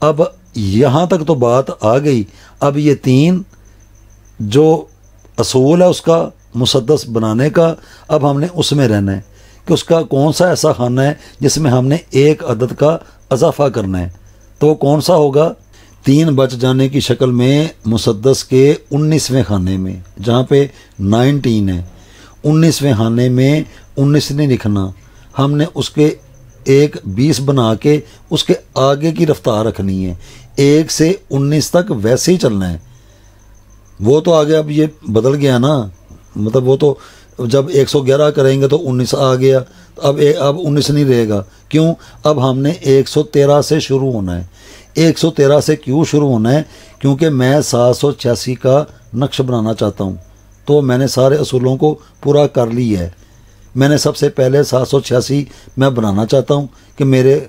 اب یہاں تک تو بات آ گئی، اب یہ 3 جو اصول ہے اس کا مسدس بنانے کا، اب ہم نے اس میں رہنا ہے کہ اس کا کون سا ایسا خانہ ہے جس میں ہم نے 1 عدد کا اضافہ کرنا ہے، تو وہ کون سا ہوگا؟ 3 بچ جانے کی شکل میں مسدس کے 19ویں خانے میں، جہاں پہ 19 ہے، 19ویں خانے میں 19 نہیں لکھنا، ہم نے اس کے ایک 20 بنا کے اس کے آگے کی رفتار رکھنی ہے، 1 سے 19 تک ویسے ہی چلنا ہے۔ وہ تو آگے اب یہ بدل گیا نا، مطلب وہ تو جب 111 کریں گے تو 19 آ گیا، تو اب 19 نہیں رہے گا، کیوں؟ اب ہم نے 113 سے شروع ہونا ہے۔ 113 سے کیوں شروع ہونا ہے؟ کیونکہ میں 786 کا نقش بنانا چاہتا ہوں، تو میں نے سارے اصولوں کو پورا کر لی ہے۔ میں نے سب سے پہلے 786 میں بنانا چاہتا ہوں کہ میرے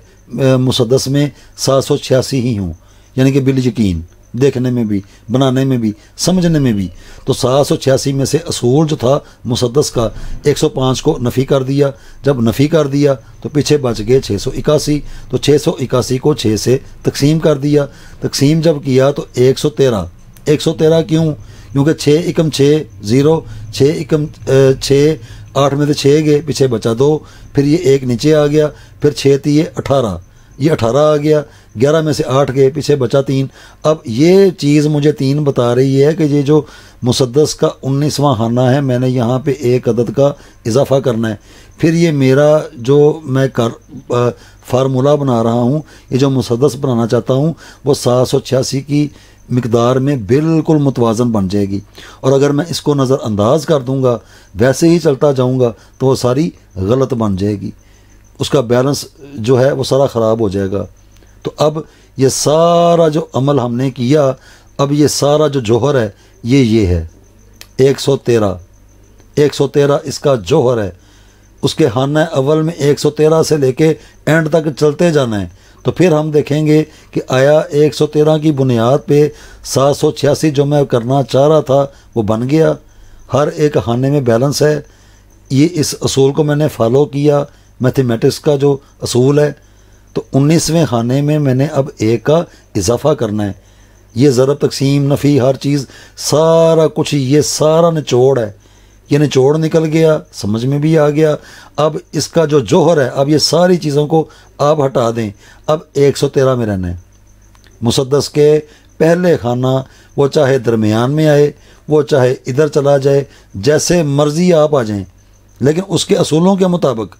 مسدس میں 786 ہی ہوں، یعنی کہ بالیقین دیکھنے میں بھی، بنانے میں بھی، سمجھنے میں بھی۔ تو 786 میں سے اصول جو تھا مسدس کا 105 کو نفی کر دیا، جب نفی کر دیا تو پیچھے بچ گئے 681، تو 681 کو 6 سے تقسیم کر دیا، تقسیم جب کیا تو 113 کیوں؟ کیونکہ 6 × 6 0، 6 × 6 8 میں سے 6 گئے، پیچھے بچا 2، پھر یہ 1 نیچے آ گیا، پھر 6 تیے 18، یہ 18 آ گیا، 11 میں سے 8 گئے، پیچھے بچا 3۔ اب یہ چیز مجھے 3 بتا رہی ہے کہ یہ جو مسدس کا 19واں خانہ ہے، میں نے یہاں پہ ایک عدد کا اضافہ کرنا ہے۔ پھر یہ میرا جو میں فارمولہ بنا رہا ہوں، یہ جو مسدس بنانا چاہتا ہوں، وہ 786 کی مقدار میں بالکل متوازن بن جائے گی، اور اگر میں اس کو نظر انداز کر دوں گا، ویسے ہی چلتا جاؤں گا، تو وہ ساری غلط بن جائے گی، اس کا بیلنس جو ہے وہ سارا خراب ہو جائے گا۔ تو اب یہ سارا جو عمل ہم نے کیا، اب یہ سارا جو جوہر ہے یہ ہے 113 اس کا جوہر ہے۔ اس کے خانہ اول میں 113 سے لے کے اینڈ تک چلتے جانا ہے، تو پھر ہم دیکھیں گے کہ آیا 113 کی بنیاد پہ 786 جو میں کرنا چاہ رہا تھا وہ بن گیا، ہر ایک خانے میں بیلنس ہے۔ یہ اس اصول کو میں نے فالو کیا، میتھمیٹکس کا جو اصول ہے، تو 19ویں خانے میں میں نے اب 1 کا اضافہ کرنا ہے۔ یہ ضرب تقسیم نفی ہر چیز سارا کچھ، یہ سارا نچوڑ ہے، یہ نچوڑ نکل گیا، سمجھ میں بھی آ گیا۔ اب اس کا جو جوہر ہے، اب یہ ساری چیزوں کو آپ ہٹا دیں، اب 113 میں رہنا ہے۔ مسدس کے پہلے خانہ وہ چاہے درمیان میں آئے، وہ چاہے ادھر چلا جائے، جیسے مرضی آپ آ جائیں، لیکن اس کے اصولوں کے مطابق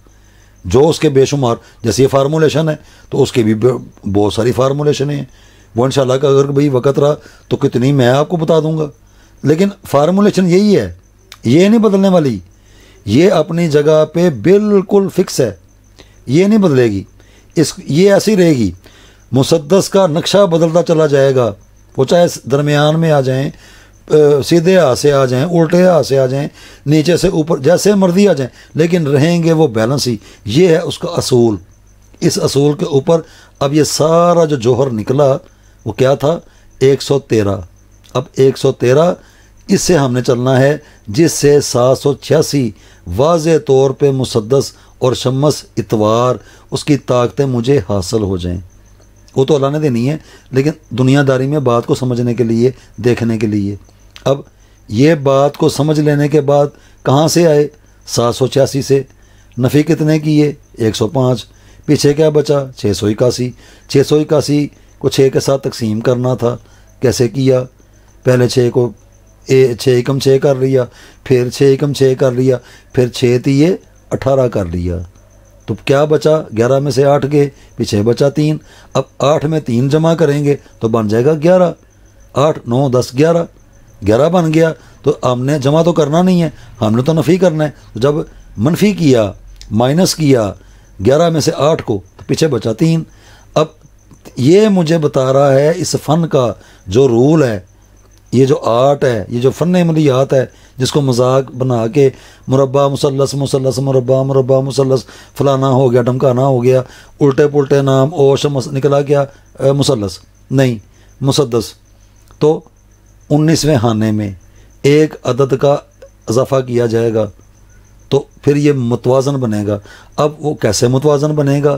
جو اس کے بے شمار، جیسے یہ فارمولیشن ہے تو اس کی بھی بہت ساری فارمولیشنیں ہیں، وہ انشاءاللہ کا اگر بھئی وقت رہا تو کتنی میں آپ کو بتا دوں گا، لیکن فارمولیشن یہی ہے، یہ نہیں بدلنے والی، یہ اپنی جگہ پہ بالکل فکس ہے، یہ نہیں بدلے گی، یہ ایسی رہے گی۔ مسدس کا نقشہ بدلتا چلا جائے گا، وہ چاہے درمیان میں آ جائیں، سیدھے ہاتھ سے آ جائیں، الٹے ہاتھ سے آ جائیں، نیچے سے اوپر، جیسے مرضی آ جائیں، لیکن رہیں گے وہ بیلنس ہی۔ یہ ہے اس کا اصول۔ اس اصول کے اوپر اب یہ سارا جو جوہر نکلا وہ کیا تھا؟ 113۔ اب 113 اس سے ہم نے چلنا ہے، جس سے 786 واضح طور پہ مسدس اور شمس اتوار اس کی طاقتیں مجھے حاصل ہو جائیں۔ وہ تو اللہ نے دینی ہے، لیکن دنیا داری میں بات کو سمجھنے کے لیے، دیکھنے کے لیے۔ اب یہ بات کو سمجھ لینے کے بعد کہاں سے آئے؟ 786 سے۔ نفی کتنے کیے؟ 105۔ پیچھے کیا بچا؟ 681۔ 681 کو 6 کے ساتھ تقسیم کرنا تھا۔ کیسے کیا؟ پہلے 6 کو 6 × 6 کر لیا، پھر 6 × 6 کر لیا، پھر 6 تیے 18 کر لیا، تو کیا بچا؟ 11 میں سے 8 گئے، پیچھے بچا 3۔ اب 8 میں 3 جمع کریں گے تو بن جائے گا 11۔ 8 9 10 11 بن گیا۔ تو ہم نے جمع تو کرنا نہیں ہے، ہم نے تو نفی کرنا ہے۔ تو جب منفی کیا، مائنس کیا 11 میں سے 8 کو، تو پیچھے بچا 3۔ اب یہ مجھے بتا رہا ہے اس فن کا جو رول ہے، یہ جو آرٹ ہے، یہ جو فن عملیات ہے، جس کو مذاق بنا کے مربع مثلث مثلث مربع مربع مثلث فلانا ہو گیا، ڈھمکانا ہو گیا، الٹے پلٹے نام او شمس نکلا کیا؟ مثلث نہیں، مسدس۔ تو 19ویں خانے میں ایک عدد کا اضافہ کیا جائے گا تو پھر یہ متوازن بنے گا۔ اب وہ کیسے متوازن بنے گا؟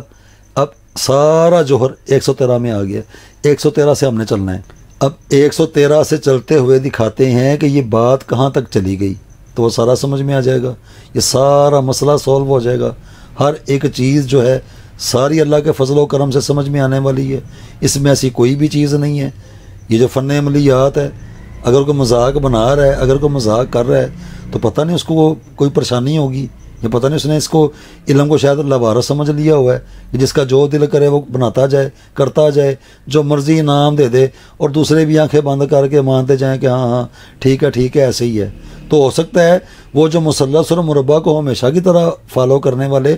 اب سارا جوہر 113 میں آ گیا، 113 سے ہم نے چلنا ہے۔ اب 113 سے چلتے ہوئے دکھاتے ہیں کہ یہ بات کہاں تک چلی گئی، تو وہ سارا سمجھ میں آ جائے گا، یہ سارا مسئلہ سولو ہو جائے گا۔ ہر ایک چیز جو ہے ساری اللہ کے فضل و کرم سے سمجھ میں آنے والی ہے، اس میں ایسی کوئی بھی چیز نہیں ہے۔ یہ جو فن عملیات ہے، اگر کوئی مذاق بنا رہا ہے، اگر کوئی مذاق کر رہا ہے، تو پتہ نہیں اس کو کوئی پریشانی ہوگی، یا پتہ نہیں اس نے اس کو علم کو شاید لوارث سمجھ لیا ہوا ہے کہ جس کا جو دل کرے وہ بناتا جائے، کرتا جائے، جو مرضی انعام دے دے، اور دوسرے بھی آنکھیں بند کر کے مانتے جائیں کہ ہاں ہاں ٹھیک ہے ایسے ہی ہے۔ تو ہو سکتا ہے وہ جو مثلث اور مربع کو ہمیشہ کی طرح فالو کرنے والے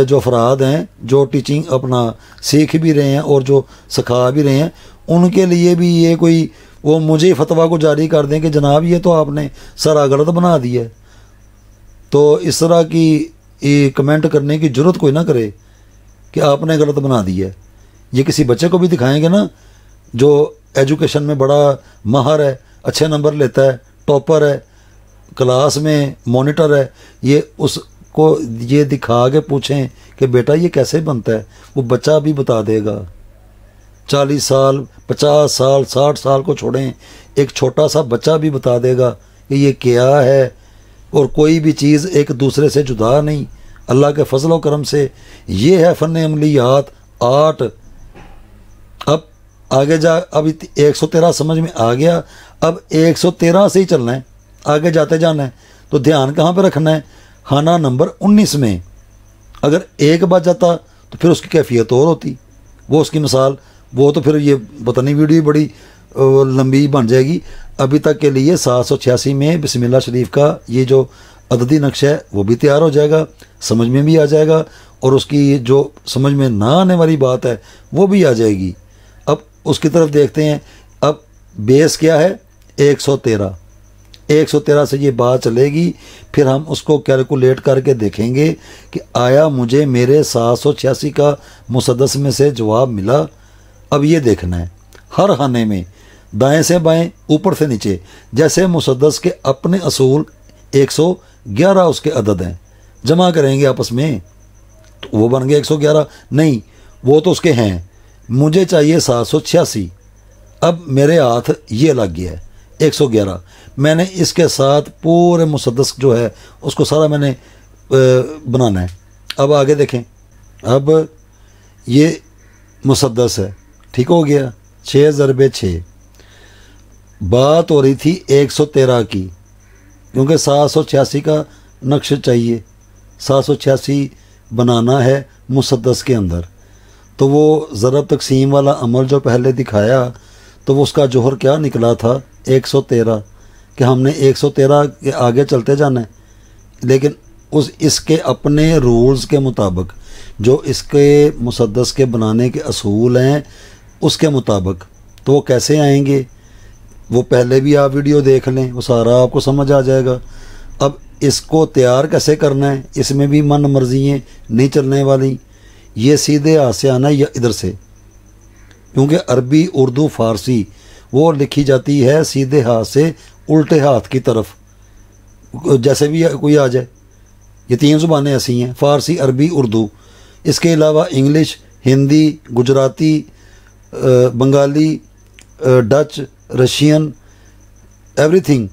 جو افراد ہیں، جو ٹیچنگ اپنا سیکھ بھی رہے ہیں اور جو سکھا بھی رہے ہیں، ان کے لیے بھی یہ کوئی وہ مجھے فتویٰ کو جاری کر دیں کہ جناب یہ تو آپ نے سارا غلط بنا دیا ہے، تو اس طرح کی کمنٹ کرنے کی جرت کوئی نہ کرے کہ آپ نے غلط بنا دیا ہے۔ یہ کسی بچے کو بھی دکھائیں گے نا جو ایجوکیشن میں بڑا ماہر ہے، اچھے نمبر لیتا ہے، ٹاپر ہے، کلاس میں مانیٹر ہے، یہ اس کو یہ دکھا کے پوچھیں کہ بیٹا یہ کیسے بنتا ہے، وہ بچہ بھی بتا دے گا۔ 40 سال 50 سال 60 سال کو چھوڑیں، ایک چھوٹا سا بچہ بھی بتا دے گا کہ یہ کیا ہے، اور کوئی بھی چیز ایک دوسرے سے جدا نہیں، اللہ کے فضل و کرم سے یہ ہے فن عملیات آرٹ۔ اب آگے اب 113 سمجھ میں آ گیا، اب 113 سے ہی چلنا ہے، آگے جاتے جانا ہے، تو دھیان کہاں پہ رکھنا ہے؟ خانہ نمبر 19 میں اگر 1 بچ جاتا تو پھر اس کی کیفیت اور ہوتی، وہ اس کی مثال، وہ تو پھر یہ پتہ نہیں ویڈیو بڑی لمبی بن جائے گی۔ ابھی تک کے لیے 786 میں بسم اللہ شریف کا یہ جو عددی نقشہ ہے وہ بھی تیار ہو جائے گا، سمجھ میں بھی آ جائے گا، اور اس کی جو سمجھ میں نہ آنے والی بات ہے وہ بھی آ جائے گی۔ اب اس کی طرف دیکھتے ہیں۔ اب بیس کیا ہے؟ 113 113 سے یہ بات چلے گی، پھر ہم اس کو کیلکولیٹ کر کے دیکھیں گے کہ آیا مجھے میرے 786 کا مسدس میں سے جواب ملا۔ اب یہ دیکھنا ہے ہر خانے میں دائیں سے بائیں، اوپر سے نیچے، جیسے مسدس کے اپنے اصول 111 اس کے عدد ہیں، جمع کریں گے آپس میں تو وہ بن گئے 111، نہیں وہ تو اس کے ہیں، مجھے چاہیے 786۔ اب میرے ہاتھ یہ لگ گیا ہے 111، میں نے اس کے ساتھ پورے مسدس جو ہے اس کو سارا میں نے بنانا ہے۔ اب آگے دیکھیں، اب یہ مسدس ہے، ٹھیک ہو گیا، 6 ضرب 6، بات ہو رہی تھی 113 کی، کیونکہ 786 کا نقش چاہیے، 786 بنانا ہے مسدس کے اندر، تو وہ ضرب تقسیم والا عمل جو پہلے دکھایا تو وہ اس کا جوہر کیا نکلا تھا؟ 113، کہ ہم نے 113 کے آگے چلتے جانا ہے، لیکن اس کے اپنے رولز کے مطابق، جو اس کے مسدس کے بنانے کے اصول ہیں اس کے مطابق، تو وہ کیسے آئیں گے؟ وہ پہلے بھی آپ ویڈیو دیکھ لیں، وہ سارا آپ کو سمجھ آ جائے گا۔ اب اس کو تیار کیسے کرنا ہے؟ اس میں بھی من مرضییں نہیں چلنے والی، یہ سیدھے ہاتھ سے آنا ہے یا ادھر سے، کیونکہ عربی اردو فارسی وہ لکھی جاتی ہے سیدھے ہاتھ سے الٹے ہاتھ کی طرف، جیسے بھی کوئی آ جائے۔ یہ 3 زبانیں ایسی ہیں، فارسی، عربی، اردو۔ اس کے علاوہ English, Hindi, Gujarati, Bengali, Dutch, Russian, every thing,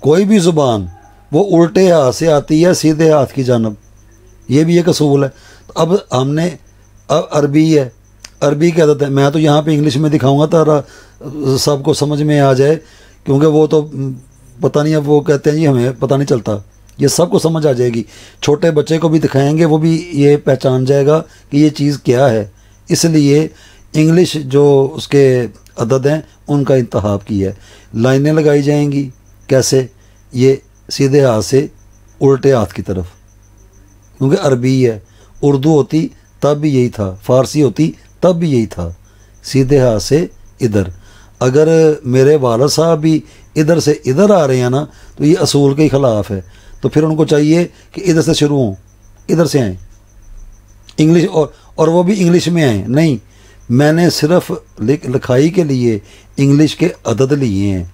کوئی بھی زبان وہ الٹے ہاتھ سے آتی ہے سیدھے ہاتھ کی جانب، یہ بھی ایک اصول ہے۔ اب ہم نے عربی ہے، عربی کی عادت ہے، میں تو یہاں پہ انگلش میں دکھاؤں گا تاکہ سب کو سمجھ میں آ جائے، کیونکہ وہ تو پتہ نہیں، اب وہ کہتے ہیں جی ہمیں پتہ نہیں چلتا، یہ سب کو سمجھ آ جائے گی۔ چھوٹے بچے کو بھی دکھائیں گے، وہ بھی یہ پہچان جائے گا کہ یہ چیز کیا ہے۔ اس لیے انگلش جو اس کے عدد ہیں ان کا انتخاب کیا ہے۔ لائنیں لگائی جائیں گی، کیسے؟ یہ سیدھے ہاتھ سے الٹے ہاتھ کی طرف، کیونکہ عربی ہے، اردو ہوتی تب بھی یہی تھا، فارسی ہوتی تب بھی یہی تھا، سیدھے ہاتھ سے ادھر۔ اگر میرے والد صاحب بھی ادھر سے ادھر آ رہے ہیں نا تو یہ اصول کے خلاف ہے، تو پھر ان کو چاہیے کہ ادھر سے شروع ہوں، ادھر سے آئیں، انگلش اور وہ بھی انگلش میں آئیں۔ نہیں، میں نے صرف لکھائی کے لیے انگلش کے عدد لیے ہیں،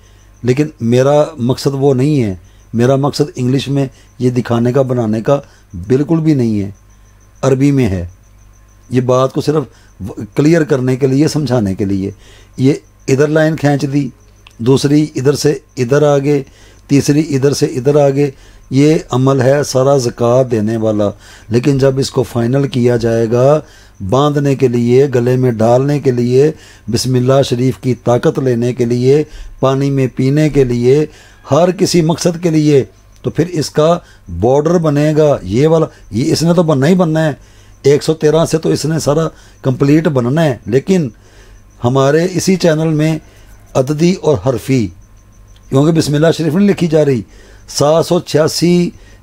لیکن میرا مقصد وہ نہیں ہے، میرا مقصد انگلش میں یہ دکھانے کا بنانے کا بالکل بھی نہیں ہے، عربی میں ہے۔ یہ بات کو صرف کلیئر کرنے کے لیے، سمجھانے کے لیے۔ یہ ادھر لائن کھینچ دی، دوسری ادھر سے ادھر آگے، تیسری ادھر سے ادھر آگے، یہ عمل ہے سارا زکوٰۃ دینے والا۔ لیکن جب اس کو فائنل کیا جائے گا، باندھنے کے لیے، گلے میں ڈالنے کے لیے، بسم اللہ شریف کی طاقت لینے کے لیے، پانی میں پینے کے لیے، ہر کسی مقصد کے لیے، تو پھر اس کا بارڈر بنے گا یہ والا، یہ اس نے تو بننا ہی بننا ہے۔ 113 سے تو اس نے سارا کمپلیٹ بننا ہے، لیکن ہمارے اسی چینل میں عددی اور حرفی، کیونکہ بسم اللہ شریف نہیں لکھی جا رہی، 786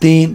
3,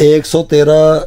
113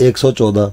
114,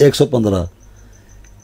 115।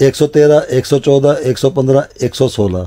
113, 114, 115, 116,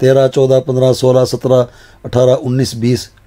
13, 14, 15, 16, 17, 18, 19, 20,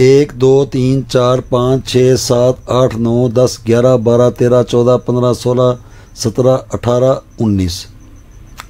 1, 2, 3, 4, 5, 6, 7, 8, 9, 10, 11, 12, 13, 14, 15, 16, 17, 18, 19।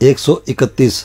131,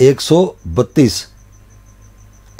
132,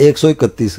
131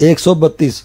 132।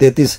33,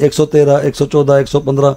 113, 114, 115,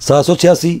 786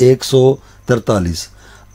143,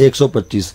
125,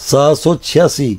786,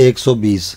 120,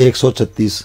136,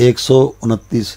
129,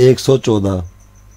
114।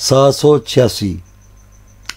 786।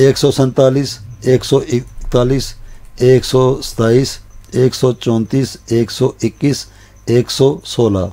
147, 141, 127, 134, 121, 116।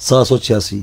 786।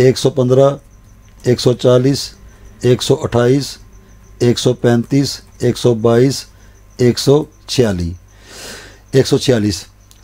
115, 140, 128, 135, 122, 146।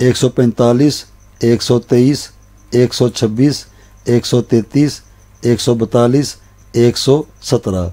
145, 123, 126, 133, 142, 117।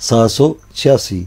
786।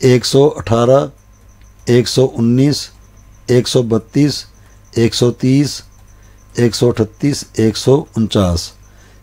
118, 119, 132, 130, 138, 149।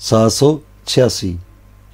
786,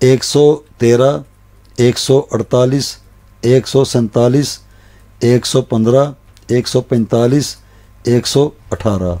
113, 148, 147, 115, 145, 118।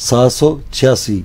786।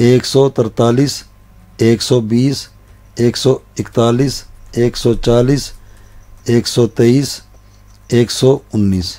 143, 120, 141, 140, 123, 119।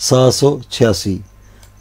786।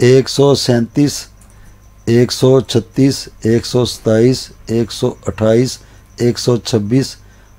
137, 136, 127, 128, 126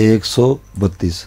132।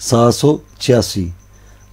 786।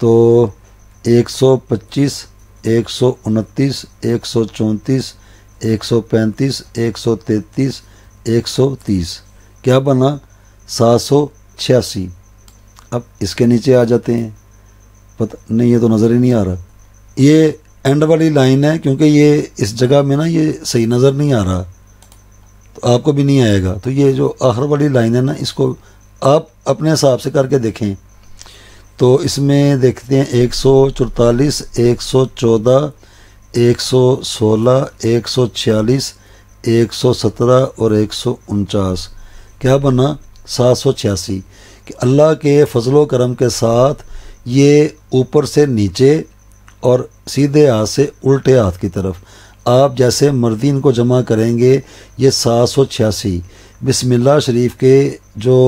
تو 125, 129, 134, 135, 133, 130 کیا بنا 786۔ اب اس کے نیچے آ جاتے ہیں، پتہ نہیں یہ تو نظر ہی نہیں آ رہا، یہ اینڈ والی لائن ہے کیونکہ یہ اس جگہ میں نا یہ صحیح نظر نہیں آ رہا، تو آپ کو بھی نہیں آئے گا۔ تو یہ جو آخر والی لائن ہے نا، اس کو آپ اپنے حساب سے کر کے دیکھیں۔ تو اس میں دیکھتے ہیں 144، 114، 116، 146، 117 اور 149 کیا بنا 786 کہ اللہ کے فضل و کرم کے ساتھ یہ اوپر سے نیچے اور سیدھے ہاتھ سے الٹے ہاتھ کی طرف آپ جیسے مرضی ان کو جمع کریں گے، یہ 786 بسم اللہ شریف کے جو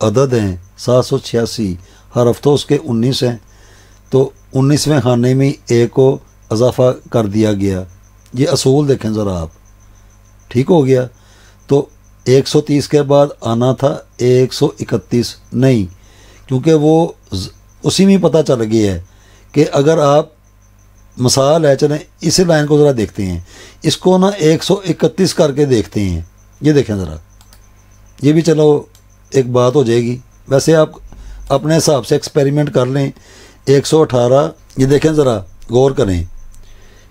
عدد ہیں 786، حرف تو اس کے 19 ہیں، تو 19ویں خانے میں ایک کو اضافہ کر دیا گیا۔ یہ اصول دیکھیں ذرا آپ، ٹھیک ہو گیا۔ تو 130 کے بعد آنا تھا 131، نہیں، کیونکہ وہ اسی میں پتہ چل گیا ہے کہ اگر آپ مثال ہے، چلیں اسی لائن کو ذرا دیکھتے ہیں، اس کو نا 131 کر کے دیکھتے ہیں، یہ دیکھیں ذرا، یہ بھی چلو ایک بات ہو جائے گی۔ ویسے آپ اپنے حساب سے ایکسپیریمنٹ کر لیں۔ 118، یہ دیکھیں ذرا غور کریں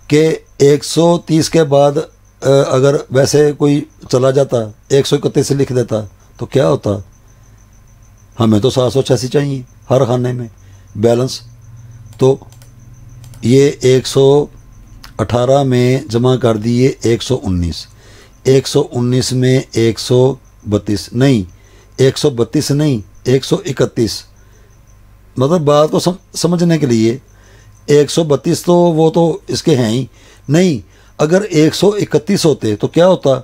کہ 130 کے بعد اگر ویسے کوئی چلا جاتا 131 سے لکھ دیتا تو کیا ہوتا؟ ہمیں تو 786 چاہیے ہر خانے میں بیلنس، تو یہ 118 میں جمع کر دیے 119، 119 میں 132، نہیں 132 نہیں 131، مطلب بات کو سمجھنے کے لیے 132 تو وہ تو اس کے ہیں ہی نہیں، اگر 131 ہوتے تو کیا ہوتا؟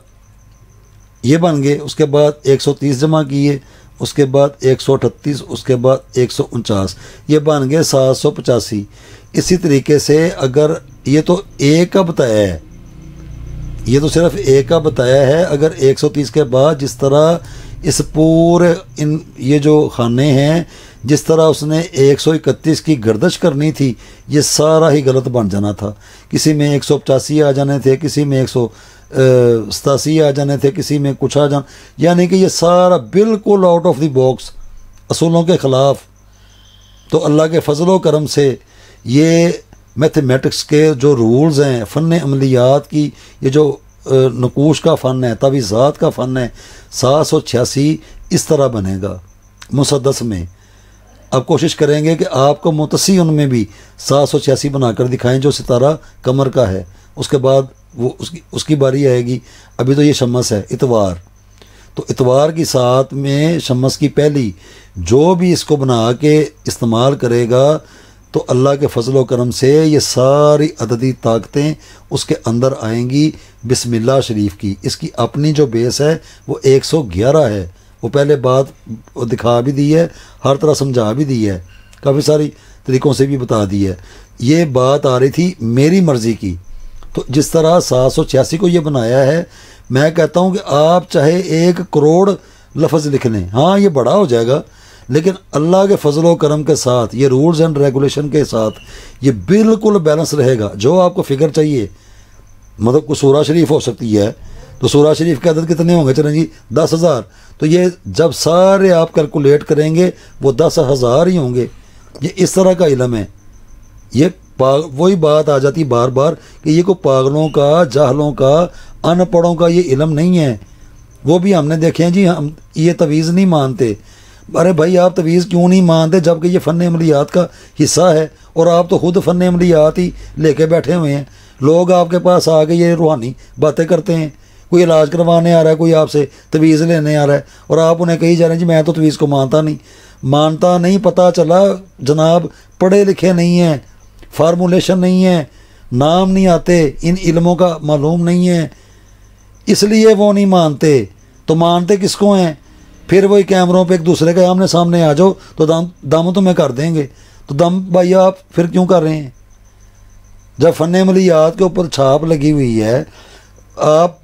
یہ بن گئے، اس کے بعد 130 جمع کیے، اس کے بعد 138، اس کے بعد 149، یہ بن گئے 785۔ اسی طریقے سے اگر یہ تو ایک کا بتایا ہے، یہ تو صرف ایک کا بتایا ہے، اگر 130 کے بعد جس طرح اس پورے یہ جو خانے ہیں جس طرح اس نے 131 کی گردش کرنی تھی، یہ سارا ہی غلط بن جانا تھا۔ کسی میں 185 آ جانے تھے، کسی میں 187 آ جانے تھے، کسی میں کچھ آ جانا، یعنی کہ یہ سارا بالکل آؤٹ آف دی باکس، اصولوں کے خلاف۔ تو اللہ کے فضل و کرم سے یہ میتھمیٹکس کے جو رولز ہیں، فن عملیات کی یہ جو نقوش کا فن ہے، تعویذات کا فن ہے، 786 اس طرح بنے گا مسدس میں۔ اب کوشش کریں گے کہ آپ کو متصی ان میں بھی 786 بنا کر دکھائیں جو ستارہ قمر کا ہے، اس کے بعد وہ اس کی باری آئے گی۔ ابھی تو یہ شمس ہے، اتوار، تو اتوار کی ساتھ میں شمس کی پہلی جو بھی اس کو بنا کے استعمال کرے گا تو اللہ کے فضل و کرم سے یہ ساری عددی طاقتیں اس کے اندر آئیں گی بسم اللہ شریف کی۔ اس کی اپنی جو بیس ہے وہ 111 ہے، وہ پہلے بات دکھا بھی دی ہے، ہر طرح سمجھا بھی دی ہے، کافی ساری طریقوں سے بھی بتا دی ہے۔ یہ بات آ رہی تھی میری مرضی کی، تو جس طرح 786 کو یہ بنایا ہے، میں کہتا ہوں کہ آپ چاہے 1 کروڑ لفظ لکھ لیں، ہاں یہ بڑا ہو جائے گا، لیکن اللہ کے فضل و کرم کے ساتھ یہ رولز اینڈ ریگولیشن کے ساتھ یہ بالکل بیلنس رہے گا۔ جو آپ کو فگر چاہیے، مطلب کوئی سورہ شریف ہو سکتی ہے، تو سورہ شریف کے عدد کتنے ہوں گے؟ چلیں جی 10,000، تو یہ جب سارے آپ کیلکولیٹ کریں گے وہ 10,000 ہی ہوں گے۔ یہ اس طرح کا علم ہے۔ یہ وہی بات آ جاتی بار بار کہ یہ کوئی پاگلوں کا، جاہلوں کا، ان پڑھوں کا یہ علم نہیں ہے۔ وہ بھی ہم نے دیکھے ہیں جی، ہم یہ تعویذ نہیں مانتے۔ ارے بھائی آپ تعویذ کیوں نہیں مانتے جبکہ یہ فن عملیات کا حصہ ہے، اور آپ تو خود فن عملیات ہی لے کے بیٹھے ہوئے ہیں۔ لوگ آپ کے پاس آ کے یہ روحانی باتیں کرتے ہیں، کوئی علاج کروانے آ رہا ہے، کوئی آپ سے تعویذ لینے آ رہا ہے، اور آپ انہیں کہی جا رہے ہیں جی میں تو تعویذ کو مانتا نہیں، پتہ چلا جناب پڑھے لکھے نہیں ہیں، فارمولیشن نہیں ہے، نام نہیں آتے، ان علموں کا معلوم نہیں ہے، اس لیے وہ نہیں مانتے۔ تو مانتے کس کو ہیں؟ پھر وہی کیمروں پہ ایک دوسرے کے آمنے سامنے آ جاؤ تو دم تمہیں کر دیں گے۔ تو دم بھائی آپ پھر کیوں کر رہے ہیں؟ جب فن عملیات کے اوپر چھاپ لگی ہوئی ہے، آپ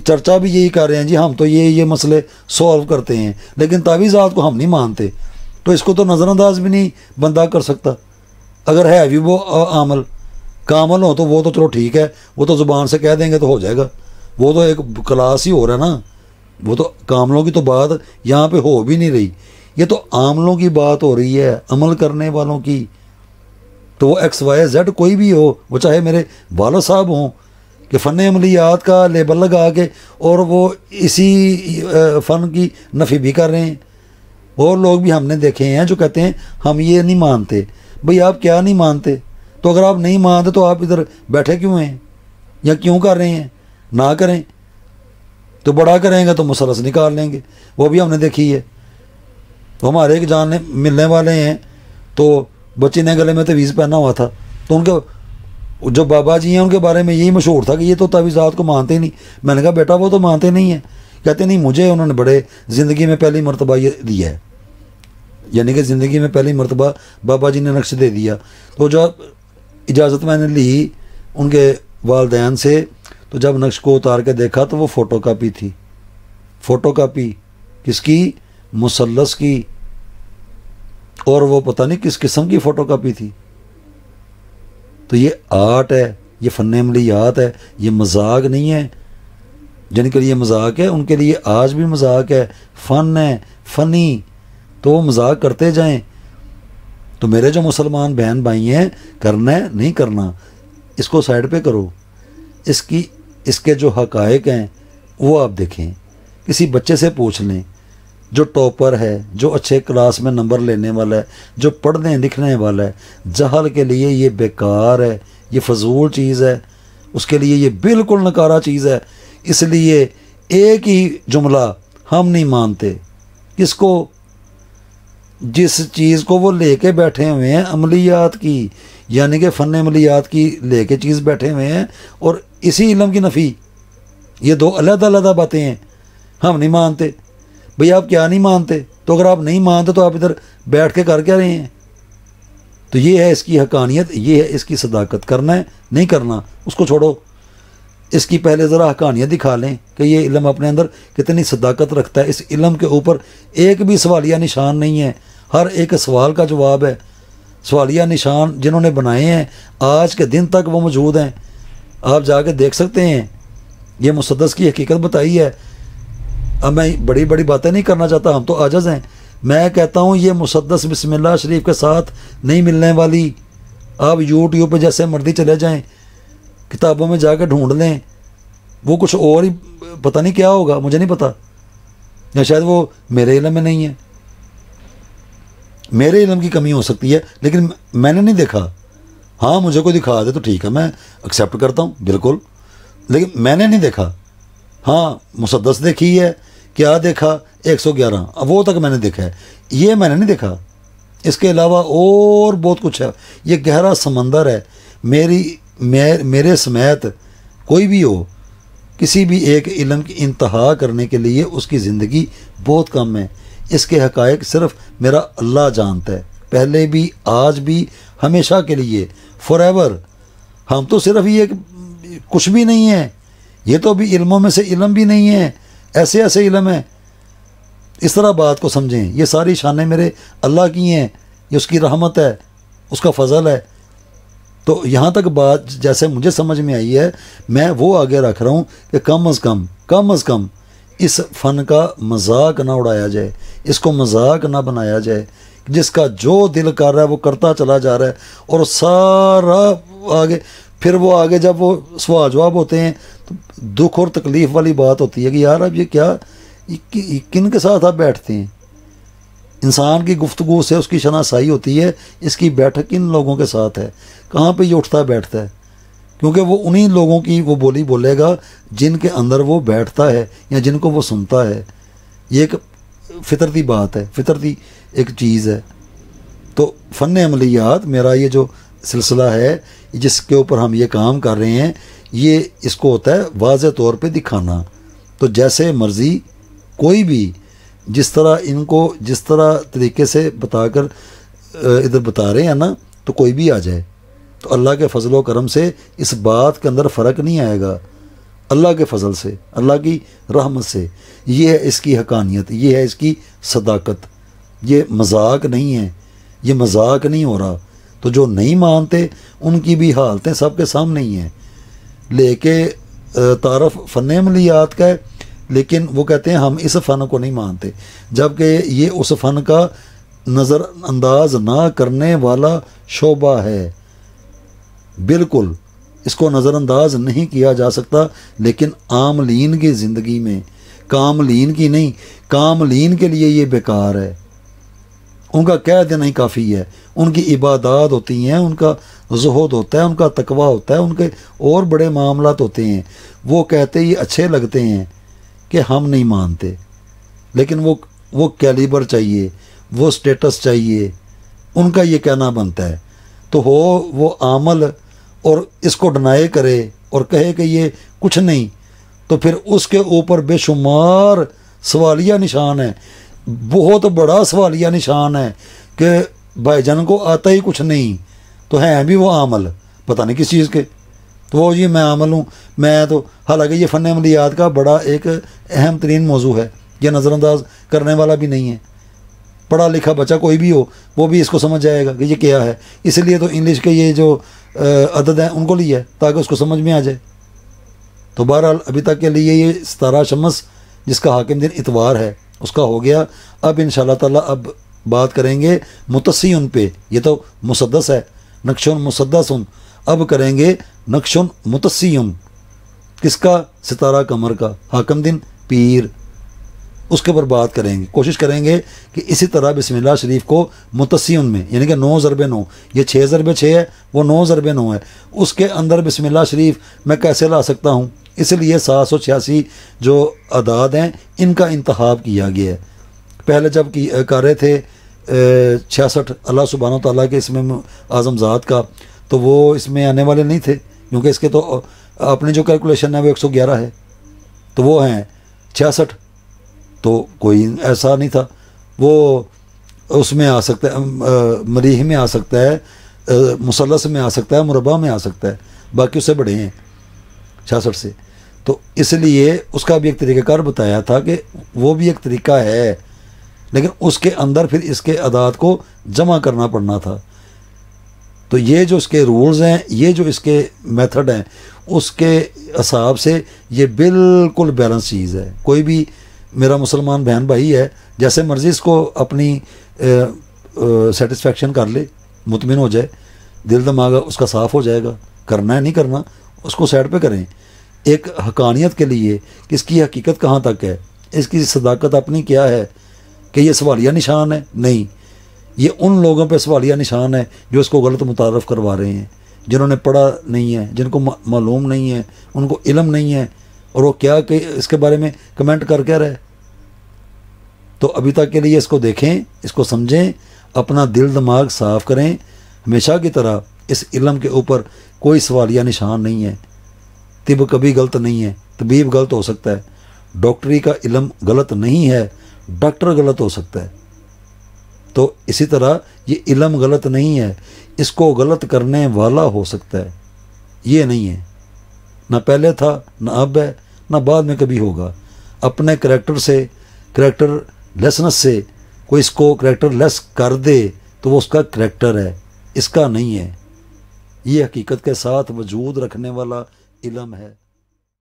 چرچا بھی یہی کر رہے ہیں جی ہم تو یہ مسئلے سولو کرتے ہیں، لیکن تعویذات کو ہم نہیں مانتے، تو اس کو تو نظر انداز بھی نہیں بندہ کر سکتا۔ اگر ہے بھی وہ عامل کامل ہو تو وہ تو چلو ٹھیک ہے، وہ تو زبان سے کہہ دیں گے تو ہو جائے گا، وہ تو ایک کلاس ہی ہو رہا ہے نا، وہ تو کاملوں کی تو بات یہاں پہ ہو بھی نہیں رہی، یہ تو عاملوں کی بات ہو رہی ہے، عمل کرنے والوں کی۔ تو وہ ایکس وائی زیڈ کوئی بھی ہو، وہ چاہے میرے والد صاحب ہوں کہ فن عملیات کا لیبل لگا کے اور وہ اسی فن کی نفی بھی کر رہے ہیں۔ اور لوگ بھی ہم نے دیکھے ہیں جو کہتے ہیں ہم یہ نہیں مانتے۔ بھئی آپ کیا نہیں مانتے؟ تو اگر آپ نہیں مانتے تو آپ ادھر بیٹھے کیوں ہیں یا کیوں کر رہے ہیں؟ نہ کریں، تو بڑا کریں گے تو مسلس نکال لیں گے، وہ بھی ہم نے دیکھی ہے۔ تو ہمارے ایک جاننے ملنے والے ہیں، تو بچی نے گلے میں تعویذ پہنا ہوا تھا، تو ان کے جو بابا جی ہیں ان کے بارے میں یہی مشہور تھا کہ یہ تو تعویذات کو مانتے ہی نہیں۔ میں نے کہا بیٹا وہ تو مانتے نہیں ہیں۔ کہتے نہیں مجھے انہوں نے بڑے زندگی میں پہلی مرتبہ یہ دیا ہے، یعنی کہ زندگی میں پہلی مرتبہ بابا جی نے نقش دے دیا۔ تو جب اجازت میں نے لی ان کے والدین سے، تو جب نقش کو اتار کے دیکھا تو وہ فوٹو کاپی تھی۔ فوٹو کاپی کس کی؟ مثلث کی، اور وہ پتہ نہیں کس قسم کی فوٹو کاپی تھی۔ تو یہ آرٹ ہے، یہ فن عملیات ہے، یہ مذاق نہیں ہے۔ جن کے لیے مذاق ہے ان کے لیے آج بھی مذاق ہے، فن ہے، فنی، تو وہ مذاق کرتے جائیں۔ تو میرے جو مسلمان بہن بھائی ہیں، کرنا ہے نہیں کرنا، اس کو سائڈ پہ کرو۔ اس کے جو حقائق ہیں وہ آپ دیکھیں، کسی بچے سے پوچھ لیں جو ٹاپر ہے، جو اچھے کلاس میں نمبر لینے والا ہے، جو پڑھنے لکھنے والا ہے۔ جہل کے لیے یہ بیکار ہے، یہ فضول چیز ہے، اس کے لیے یہ بالکل نکارہ چیز ہے۔ اس لیے ایک ہی جملہ ہم نہیں مانتے، کس کو؟ جس چیز کو وہ لے کے بیٹھے ہوئے ہیں عملیات کی، یعنی کہ فن عملیات کی لے کے چیز بیٹھے ہوئے ہیں، اور اسی علم کی نفی۔ یہ دو علیحدہ علیحدہ باتیں ہیں، ہم نہیں مانتے۔ بھئی آپ کیا نہیں مانتے؟ تو اگر آپ نہیں مانتے تو آپ ادھر بیٹھ کے کر کیا رہے ہیں؟ تو یہ ہے اس کی حقانیت، یہ ہے اس کی صداقت۔ کرنا ہے نہیں کرنا اس کو چھوڑو، اس کی پہلے ذرا حقانیت دکھا لیں کہ یہ علم اپنے اندر کتنی صداقت رکھتا ہے۔ اس علم کے اوپر ایک بھی سوالیہ نشان نہیں ہے، ہر ایک سوال کا جواب ہے۔ سوالیہ نشان جنہوں نے بنائے ہیں آج کے دن تک وہ موجود ہیں، آپ جا کے دیکھ سکتے ہیں۔ یہ مسدس کی حقیقت بتائی ہے۔ اب میں بڑی بڑی باتیں نہیں کرنا چاہتا، ہم تو عاجز ہیں۔ میں کہتا ہوں یہ مسدس بسم اللہ شریف کے ساتھ نہیں ملنے والی۔ آپ یوٹیوب پہ جیسے مرضی چلے جائیں، کتابوں میں جا کے ڈھونڈ لیں، وہ کچھ اور ہی پتہ نہیں کیا ہوگا، مجھے نہیں پتہ، یا شاید وہ میرے علم میں نہیں ہے، میرے علم کی کمی ہو سکتی ہے، لیکن میں نے نہیں دیکھا۔ ہاں مجھے کوئی دکھا دے تو ٹھیک ہے، میں ایکسیپٹ کرتا ہوں بالکل، لیکن میں نے نہیں دیکھا۔ ہاں مسدس دیکھی ہے، کیا دیکھا؟ 111، وہ تک میں نے دیکھا ہے، یہ میں نے نہیں دیکھا۔ اس کے علاوہ اور بہت کچھ ہے، یہ گہرا سمندر ہے۔ میرے سمیت کوئی بھی ہو، کسی بھی ایک علم کی انتہا کرنے کے لیے اس کی زندگی بہت کم ہے۔ اس کے حقائق صرف میرا اللہ جانتا ہے، پہلے بھی، آج بھی، ہمیشہ کے لیے، فار ایور۔ ہم تو صرف یہ کچھ بھی نہیں ہے، یہ تو بھی علموں میں سے علم بھی نہیں ہے، ایسے ایسے علم ہیں۔ اس طرح بات کو سمجھیں، یہ ساری شانیں میرے اللہ کی ہیں، یہ اس کی رحمت ہے، اس کا فضل ہے۔ تو یہاں تک بات جیسے مجھے سمجھ میں آئی ہے، میں وہ آگے رکھ رہا ہوں کہ کم از کم اس فن کا مذاق نہ اڑایا جائے، اس کو مذاق نہ بنایا جائے۔ جس کا جو دل کر رہا ہے وہ کرتا چلا جا رہا ہے، اور سارا آگے پھر وہ آگے جب وہ سوال جواب ہوتے ہیں تو دکھ اور تکلیف والی بات ہوتی ہے کہ یار اب یہ کیا، کن کے ساتھ آپ بیٹھتے ہیں؟ انسان کی گفتگو سے اس کی شناسائی ہوتی ہے، اس کی بیٹھک کن لوگوں کے ساتھ ہے، کہاں پہ یہ اٹھتا بیٹھتا ہے، کیونکہ وہ انہی لوگوں کی وہ بولی بولے گا جن کے اندر وہ بیٹھتا ہے یا جن کو وہ سنتا ہے۔ یہ ایک فطرتی بات ہے، فطرتی ایک چیز ہے۔ تو فن عملیات میرا یہ جو سلسلہ ہے جس کے اوپر ہم یہ کام کر رہے ہیں، یہ اس کو ہوتا ہے واضح طور پہ دکھانا۔ تو جیسے مرضی کوئی بھی جس طرح طریقے سے بتا کر ادھر بتا رہے ہیں نا، تو کوئی بھی آ جائے، تو اللہ کے فضل و کرم سے اس بات کے اندر فرق نہیں آئے گا۔ اللہ کے فضل سے، اللہ کی رحمت سے، یہ ہے اس کی حقانیت، یہ ہے اس کی صداقت۔ یہ مذاق نہیں ہے، یہ مذاق نہیں ہو رہا۔ تو تو جو نہیں مانتے ان کی بھی حالتیں سب کے سامنے ہی ہیں. لے کے تعارف فن عملیات کا ہے، لیکن وہ کہتے ہیں ہم اس فن کو نہیں مانتے، جبکہ یہ اس فن کا نظر انداز نہ کرنے والا شعبہ ہے. بالکل اس کو نظر انداز نہیں کیا جا سکتا، لیکن عاملین کی زندگی میں، کاملین کی نہیں، کاملین کے لیے یہ بیکار ہے. ان کا کہہ دینا ہی کافی ہے. ان کی عبادات ہوتی ہیں، ان کا زہد ہوتا ہے، ان کا تقوی ہوتا ہے، ان کے اور بڑے معاملات ہوتے ہیں. وہ کہتے ہی اچھے لگتے ہیں کہ ہم نہیں مانتے، لیکن وہ کیلیبر چاہیے، وہ سٹیٹس چاہیے، ان کا یہ کہنا بنتا ہے. تو ہو وہ عمل اور اس کو ڈنائی کرے اور کہے کہ یہ کچھ نہیں، تو پھر اس کے اوپر بے شمار سوالیہ نشان ہے. بہت بڑا سوالیہ نشان ہے کہ بھائی جان کو آتا ہی کچھ نہیں، تو ہیں بھی وہ عمل پتہ نہیں کس چیز کے. تو وہ میں عمل ہوں، میں تو، حالانکہ یہ فن عملیات کا بڑا ایک اہم ترین موضوع ہے، یہ نظر انداز کرنے والا بھی نہیں ہے. پڑھا لکھا بچہ کوئی بھی ہو وہ بھی اس کو سمجھ جائے گا کہ یہ کیا ہے. اس لیے تو انگلش کے یہ جو عدد ہیں ان کو لیا ہے تاکہ اس کو سمجھ میں آ جائے. تو بہرحال ابھی تک کے لیے یہ 17 شمس جس کا حاکم دن اتوار ہے اس کا ہو گیا. اب انشاءاللہ تعالی اب بات کریں گے متصیون پہ. یہ تو مسدس ہے، نقشن مسدسن. اب کریں گے نقشن متصیون. کس کا؟ ستارہ قمر کا، حاکم دن پیر. اس کے اوپر بات کریں گے، کوشش کریں گے کہ اسی طرح بسم اللہ شریف کو متصیون میں، یعنی کہ 9 ضرب 9، یہ 6 ضرب 6 ہے، وہ 9 ضرب 9 ہے، اس کے اندر بسم اللہ شریف میں کیسے لا سکتا ہوں. اس لیے 786 جو اعداد ہیں ان کا انتخاب کیا گیا ہے. پہلے جب کر رہے تھے 66 اللہ سبحانہ و تعالیٰ کے اسم اعظم ذات کا، تو وہ اس میں آنے والے نہیں تھے، کیونکہ اس کے تو اپنی جو کیلکولیشن ہے وہ 111 ہے، تو وہ ہیں 66. تو کوئی ایسا نہیں تھا، وہ اس میں آ سکتا ہے، مریح میں آ سکتا ہے، مثلث میں آ سکتا ہے، مربع میں آ سکتا ہے، باقی اس سے بڑے ہیں 66 سے. تو اس لیے اس کا بھی ایک طریقہ کار بتایا تھا کہ وہ بھی ایک طریقہ ہے، لیکن اس کے اندر پھر اس کے اعداد کو جمع کرنا پڑنا تھا. تو یہ جو اس کے رولز ہیں، یہ جو اس کے میتھڈ ہیں، اس کے حساب سے یہ بالکل بیلنس چیز ہے. کوئی بھی میرا مسلمان بہن بھائی ہے، جیسے مرضی اس کو اپنی سیٹسفیکشن کر لے، مطمئن ہو جائے، دل دماغ اس کا صاف ہو جائے گا. کرنا ہے نہیں کرنا اس کو سائڈ پہ کریں. ایک حقانیت کے لیے کہ اس کی حقیقت کہاں تک ہے، اس کی صداقت اپنی کیا ہے، کہ یہ سوالیہ نشان ہے؟ نہیں، یہ ان لوگوں پہ سوالیہ نشان ہے جو اس کو غلط متعارف کروا رہے ہیں، جنہوں نے پڑھا نہیں ہے، جن کو معلوم نہیں ہے، ان کو علم نہیں ہے، اور وہ کیا کہ اس کے بارے میں کمنٹ کر کے رہے. تو ابھی تک کے لیے اس کو دیکھیں، اس کو سمجھیں، اپنا دل دماغ صاف کریں. ہمیشہ کی طرح اس علم کے اوپر کوئی سوالیہ نشان نہیں ہے. طب کبھی غلط نہیں ہے، طبیب غلط ہو سکتا ہے، ڈاکٹری کا علم غلط نہیں ہے، ڈاکٹر غلط ہو سکتا ہے. تو اسی طرح یہ علم غلط نہیں ہے، اس کو غلط کرنے والا ہو سکتا ہے. یہ نہیں ہے، نہ پہلے تھا، نہ اب ہے، نہ بعد میں کبھی ہوگا. اپنے کریکٹر سے، کریکٹر لیسنس سے کوئی اس کو کریکٹر لیس کر دے تو وہ اس کا کریکٹر ہے، اس کا نہیں ہے. یہ حقیقت کے ساتھ وجود رکھنے والا علم ہے.